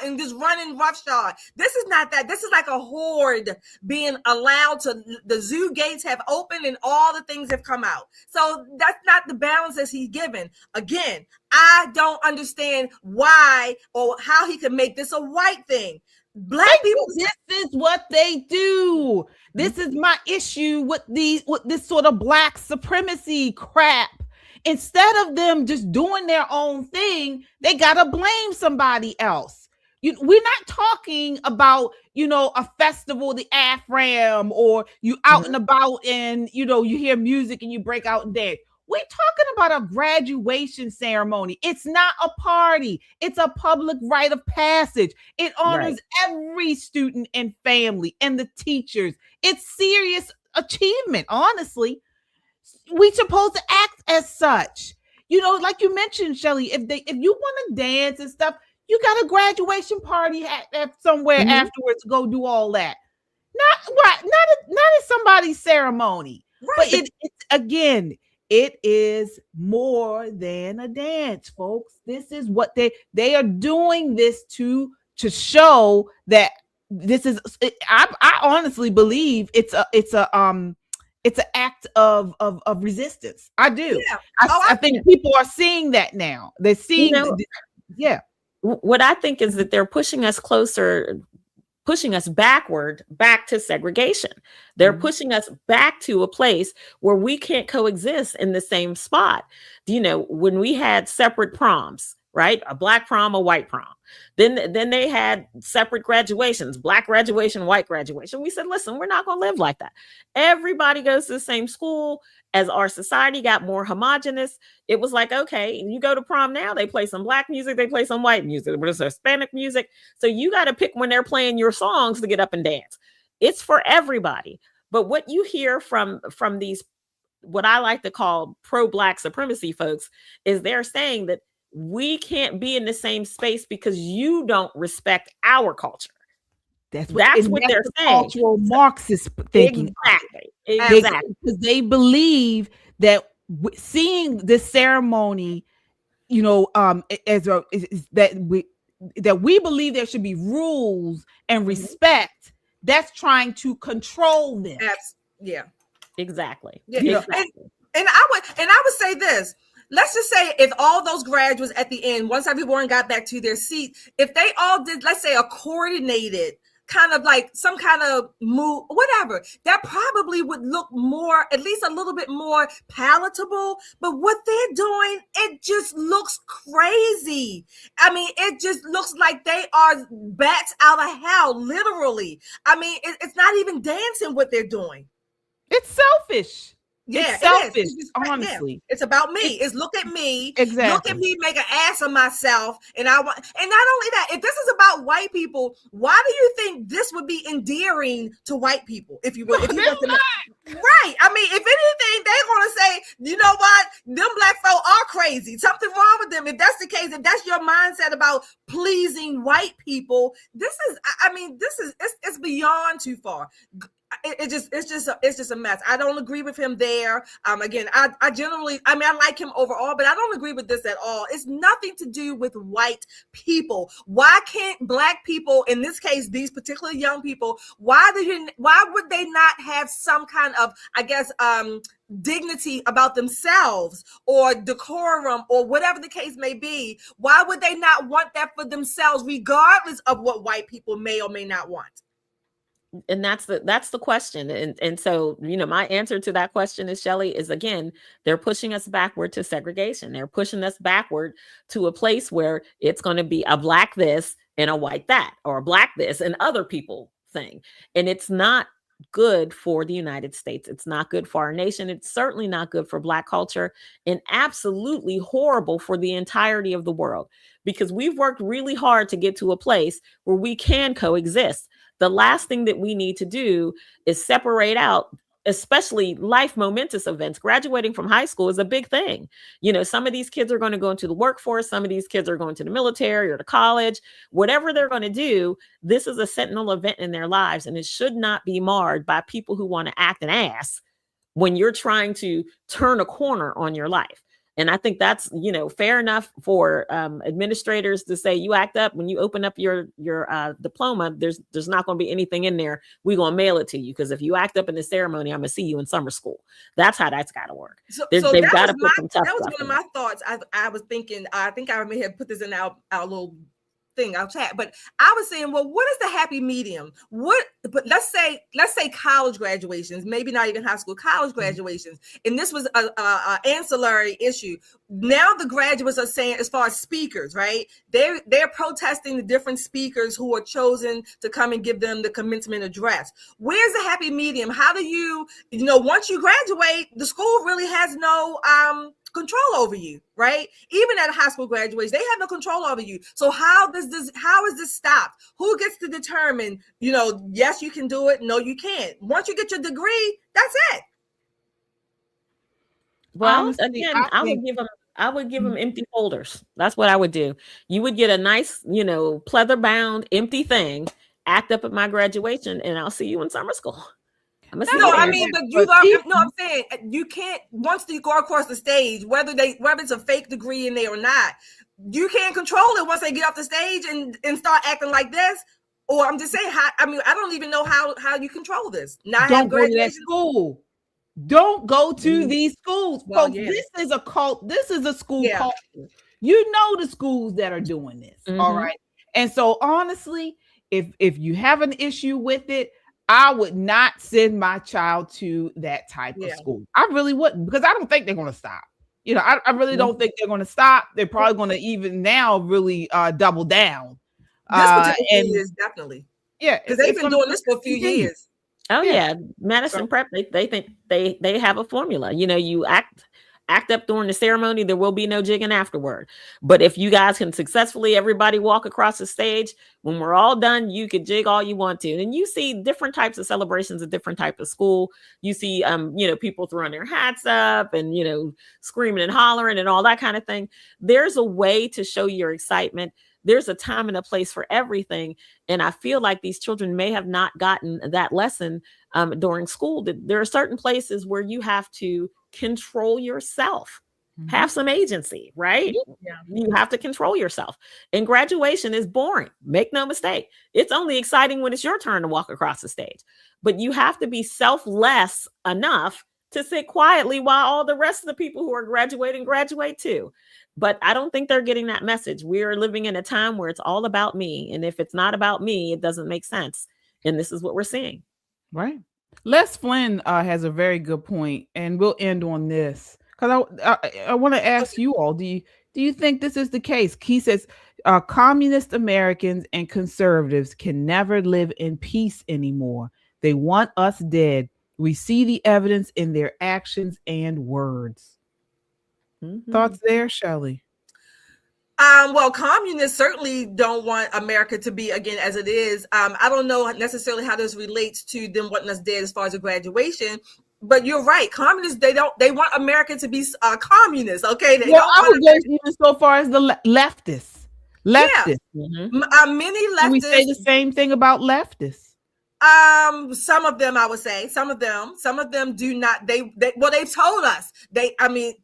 and just running roughshod. This is not that. This is like a horde being allowed to, the zoo gates have opened and all the things have come out. So that's not the balance that he's given. Again, I don't understand why or how he can make this a white thing. Black people, this is what they do. This is my issue with this sort of Black supremacy crap. Instead of them just doing their own thing, they gotta blame somebody else. We're not talking about, a festival, the AFRAM, or you out and about and, you hear music and you break out and dance. We're talking about a graduation ceremony. It's not a party. It's a public rite of passage. It honors every student and family and the teachers. It's serious achievement, honestly. We're supposed to act as such. Like you mentioned, Shelly, if you want to dance and stuff, you got a graduation party at somewhere afterwards to go do all that. Not at somebody's ceremony. Right. But it is more than a dance, folks. This is what they are doing this to show that this is. I honestly believe it's an act of resistance. I do. Yeah. I think people are seeing that now. They're seeing, What I think is that they're pushing us backward, back to segregation. They're pushing us back to a place where we can't coexist in the same spot. When we had separate proms, right? A Black prom, a white prom. Then they had separate graduations, Black graduation, white graduation. We said, listen, we're not going to live like that. Everybody goes to the same school. As our society got more homogenous, it was like, okay, you go to prom now, they play some Black music, they play some white music, there's Hispanic music. So you got to pick when they're playing your songs to get up and dance. It's for everybody. But what you hear from these, what I like to call pro-Black supremacy folks, is they're saying that we can't be in the same space because you don't respect our culture. That's what they're saying. Cultural Marxist thinking. Exactly. Because they believe that seeing this ceremony, that we believe there should be rules and respect that's trying to control them. Yeah. Exactly. Yeah. Exactly. And I would say this. Let's just say if all those graduates at the end, once everyone got back to their seat, if they all did, let's say, a coordinated kind of like some kind of move, whatever, that probably would look more, at least a little bit more palatable. But what they're doing, it just looks crazy. I mean, it just looks like they are bats out of hell, literally. I mean, it's not even dancing what they're doing. It's selfish. Yeah, it's selfish, it is. It's honestly. Yeah. It's about me. It's look at me. Exactly. Look at me make an ass of myself. And not only that, if this is about white people, why do you think this would be endearing to white people? If you would, right. I mean, if anything, they're gonna say, you know what, them black folk are crazy. Something wrong with them. If that's the case, if that's your mindset about pleasing white people, it's beyond too far. It's just a mess. I don't agree with him there. Again, I like him overall, but I don't agree with this at all. It's nothing to do with white people. Why can't black people, in this case, these particular young people, why would they not have some kind of, dignity about themselves or decorum or whatever the case may be? Why would they not want that for themselves, regardless of what white people may or may not want? And that's the question. And so, my answer to that question is, Shelley, is again, they're pushing us backward to segregation. They're pushing us backward to a place where it's going to be a black this and a white that, or a black this and other people thing. And it's not good for the United States. It's not good for our nation. It's certainly not good for Black culture, and absolutely horrible for the entirety of the world, because we've worked really hard to get to a place where we can coexist. The last thing that we need to do is separate out, especially life momentous events. Graduating from high school is a big thing. Some of these kids are going to go into the workforce. Some of these kids are going to the military or to college. Whatever they're going to do, this is a sentinel event in their lives, and it should not be marred by people who want to act an ass when you're trying to turn a corner on your life. And I think that's, fair enough for administrators to say, you act up when you open up your diploma. There's not going to be anything in there. We're going to mail it to you, because if you act up in the ceremony, I'm going to see you in summer school. That's how that's got to work. They've got to put some tough That was stuff one of my thoughts. I was thinking, I think I may have put this in our little thing, I'll chat, but I was saying, well, what is the happy medium? But let's say college graduations, maybe not even high school, college graduations, and this was a ancillary issue. Now the graduates are saying, as far as speakers, right? They're protesting the different speakers who are chosen to come and give them the commencement address. Where's the happy medium? How do you once you graduate, the school really has no control over you, right? Even at a high school graduation, they have no control over you. So how is this stopped? Who gets to determine, yes, you can do it, no, you can't? Once you get your degree, that's it. Well, Honestly, again, I would give them empty folders. That's what I would do. You would get a nice, pleather bound empty thing, act up at my graduation, and I'll see you in summer school. I'm saying you can't, once you go across the stage, whether it's a fake degree in there or not, you can't control it once they get off the stage and start acting like this. Or I'm just saying, I don't even know how you control this. Don't go to that school. Don't go to these schools, folks. Yeah. This is a cult. This is a school culture. You know the schools that are doing this. All right. And so honestly, if you have an issue with it, I would not send my child to that type of school. I really wouldn't, because I don't think they're going to stop. I really don't think they're going to stop. They're probably going to even now really double down. This is definitely. Yeah. Because they've been doing this for a few years. Oh yeah. Madison Prep, they think they have a formula. You act up during the ceremony, there will be no jigging afterward. But if you guys can successfully, everybody walk across the stage, when we're all done, you can jig all you want to. And you see different types of celebrations at different types of school. You see, people throwing their hats up and, screaming and hollering and all that kind of thing. There's a way to show your excitement. There's a time and a place for everything. And I feel like these children may have not gotten that lesson during school. There are certain places where you have to control yourself. Have some agency, right? Yeah. You have to control yourself. And graduation is boring. Make no mistake. It's only exciting when it's your turn to walk across the stage. But you have to be selfless enough to sit quietly while all the rest of the people who are graduating graduate too. But I don't think they're getting that message. We are living in a time where it's all about me. And if it's not about me, it doesn't make sense. And this is what we're seeing. Right. Les Flynn has a very good point, and we'll end on this because I want to ask you all: do you think this is the case? He says communist Americans and conservatives can never live in peace anymore. They want us dead. We see the evidence in their actions and words. Thoughts there, Shelley? Well, communists certainly don't want America to be again as it is. I don't know necessarily how this relates to them wanting us dead as far as the graduation, but you're right. Communists, they want America to be communist. Okay, I would go even so far as the leftists. Leftists. Yeah. Many leftists. Do we say the same thing about leftists? Some of them, I would say, some of them do not, they've told us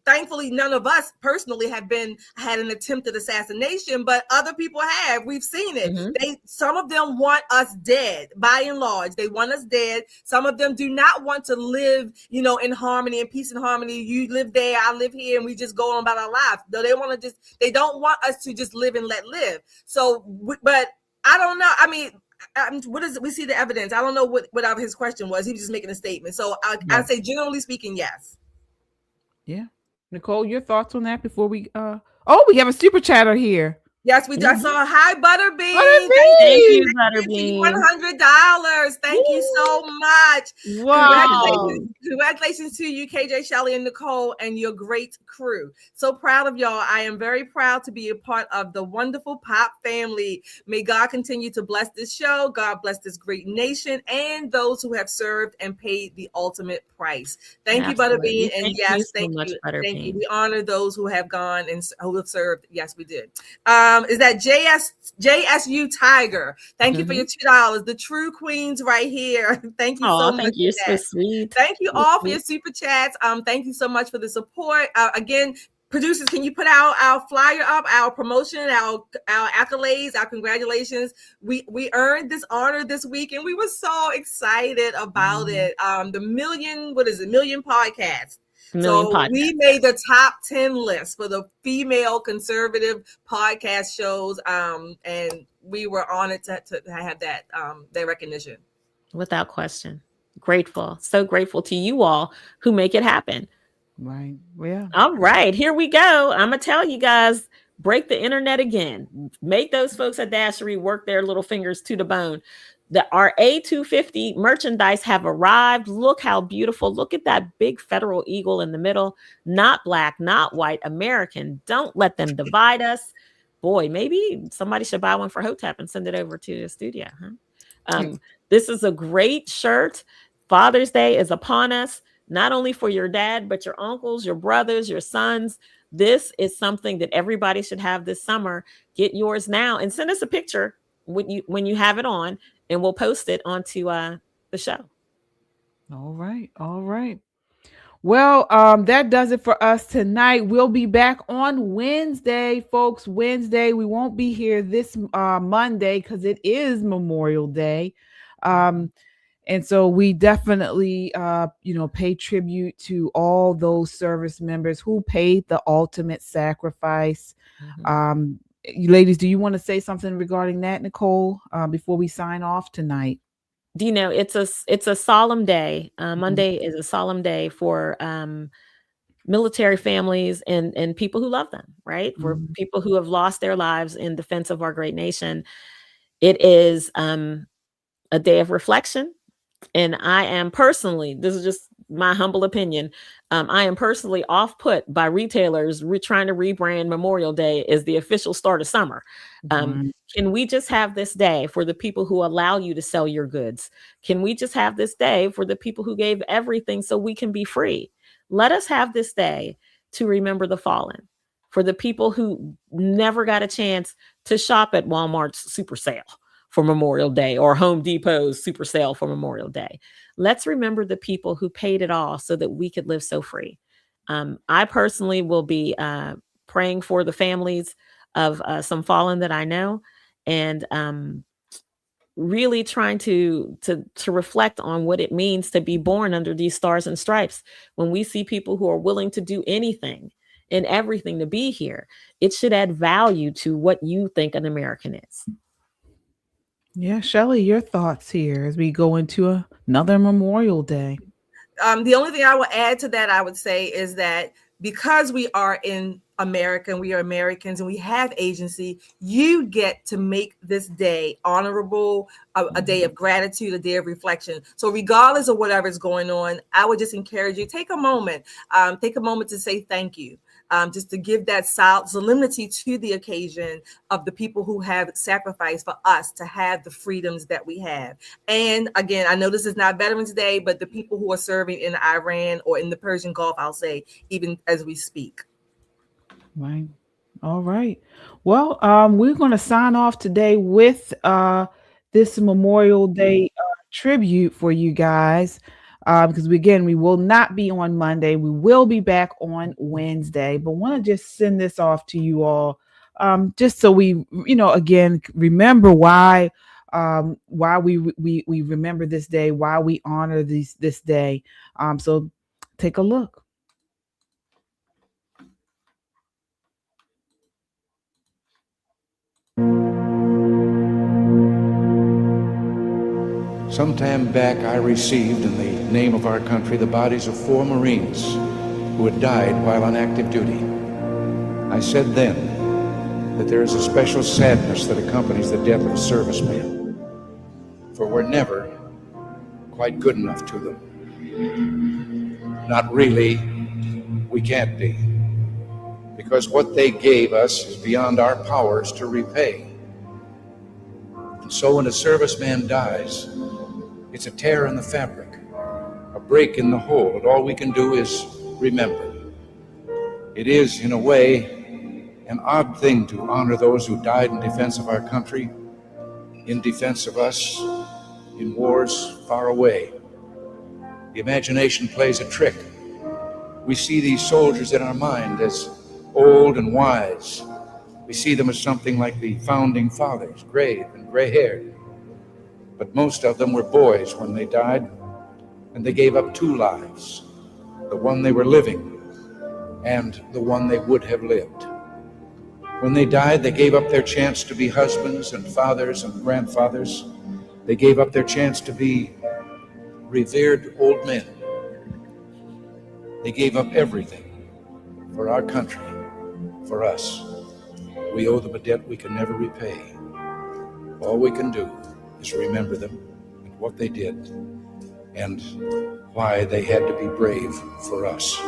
thankfully none of us personally had an attempted assassination, but other people have. We've seen it. Some of them want us dead. By and large, they want us dead. Some of them do not want to live, in harmony and peace and harmony. You live there, I live here, and we just go on about our lives. They don't want us to just live and let live. So, but I don't know. We see the evidence. I don't know what his question was. He was just making a statement. So I'd say generally speaking, yes. Yeah. Nicole, your thoughts on that before we we have a super chatter here. Yes, we just saw hi Butterbean. Thank you, Butterbean. $100. Thank you so much. Wow. Congratulations to you, KJ, Shelley, and Nicole, and your great crew. So proud of y'all. I am very proud to be a part of the wonderful Pop family. May God continue to bless this show. God bless this great nation and those who have served and paid the ultimate price. Thank you, Butterbean. And yes, thank you. Thank you. We honor those who have gone and who have served. Yes, we did. Is that JSU Tiger? Thank you for your $2. The true queens right here. Thank you so much. Thank you. So sweet. Thank you all for your super chats. Thank you so much for the support. Again, producers, can you put our flyer up, our promotion, our accolades, our congratulations? We earned this honor this week, and we were so excited about it. The million podcasts. We made the top 10 list for the female conservative podcast shows, and we were honored to have that recognition. Without question. Grateful. So grateful to you all who make it happen. Right. Yeah. All right. Here we go. I'm going to tell you guys, break the internet again. Make those folks at Dashery work their little fingers to the bone. Our A250 merchandise have arrived. Look how beautiful. Look at that big federal eagle in the middle. Not black, not white, American. Don't let them divide us. Boy, maybe somebody should buy one for Hotep and send it over to the studio. This is a great shirt. Father's Day is upon us, not only for your dad, but your uncles, your brothers, your sons. This is something that everybody should have this summer. Get yours now and send us a picture when you have it on, and we'll post it onto the show. All right. Well, that does it for us tonight. We'll be back on Wednesday, folks. Wednesday. We won't be here this Monday because it is Memorial Day. And so we definitely, pay tribute to all those service members who paid the ultimate sacrifice. Ladies, do you want to say something regarding that, Nicole, before we sign off tonight? Do you know it's a solemn day. Monday is a solemn day for military families and people who love them, right? For people who have lost their lives in defense of our great nation. It is a day of reflection. And I am personally, this is just my humble opinion, I am personally off-put by retailers trying to rebrand Memorial Day as the official start of summer. Can we just have this day for the people who allow you to sell your goods? Can we just have this day for the people who gave everything so we can be free? Let us have this day to remember the fallen, for the people who never got a chance to shop at Walmart's super sale for Memorial Day or Home Depot's super sale for Memorial Day. Let's remember the people who paid it all so that we could live so free. I personally will be praying for the families of some fallen that I know, and really trying to reflect on what it means to be born under these stars and stripes. When we see people who are willing to do anything and everything to be here, it should add value to what you think an American is. Yeah, Shelley, your thoughts here as we go into another Memorial Day. The only thing I would add to that, I would say, is that because we are in America and we are Americans and we have agency, you get to make this day honorable, a day of gratitude, a day of reflection. So regardless of whatever is going on, I would just encourage you, take a moment to say thank you. Just to give that solemnity to the occasion of the people who have sacrificed for us to have the freedoms that we have. And again, I know this is not Veterans Day, but the people who are serving in Iran or in the Persian Gulf, I'll say, even as we speak. Right. All right. Well, we're going to sign off today with this Memorial Day tribute for you guys. Because we will not be on Monday. We will be back on Wednesday, but want to just send this off to you all, just so we, again, remember why we remember this day, why we honor this day. So take a look. Some time back, I received, in the name of our country, the bodies of 4 Marines who had died while on active duty. I said then that there is a special sadness that accompanies the death of a serviceman, for we're never quite good enough to them. Not really, we can't be, because what they gave us is beyond our powers to repay. And so when a serviceman dies, it's a tear in the fabric, a break in the whole, and all we can do is remember. It is, in a way, an odd thing to honor those who died in defense of our country, in defense of us, in wars far away. The imagination plays a trick. We see these soldiers in our mind as old and wise. We see them as something like the founding fathers, grave and gray-haired. But most of them were boys when they died, and they gave up 2 lives, the one they were living and the one they would have lived. When they died, they gave up their chance to be husbands and fathers and grandfathers. They gave up their chance to be revered old men. They gave up everything for our country, for us. We owe them a debt we can never repay. All we can do is remember them and what they did and why they had to be brave for us.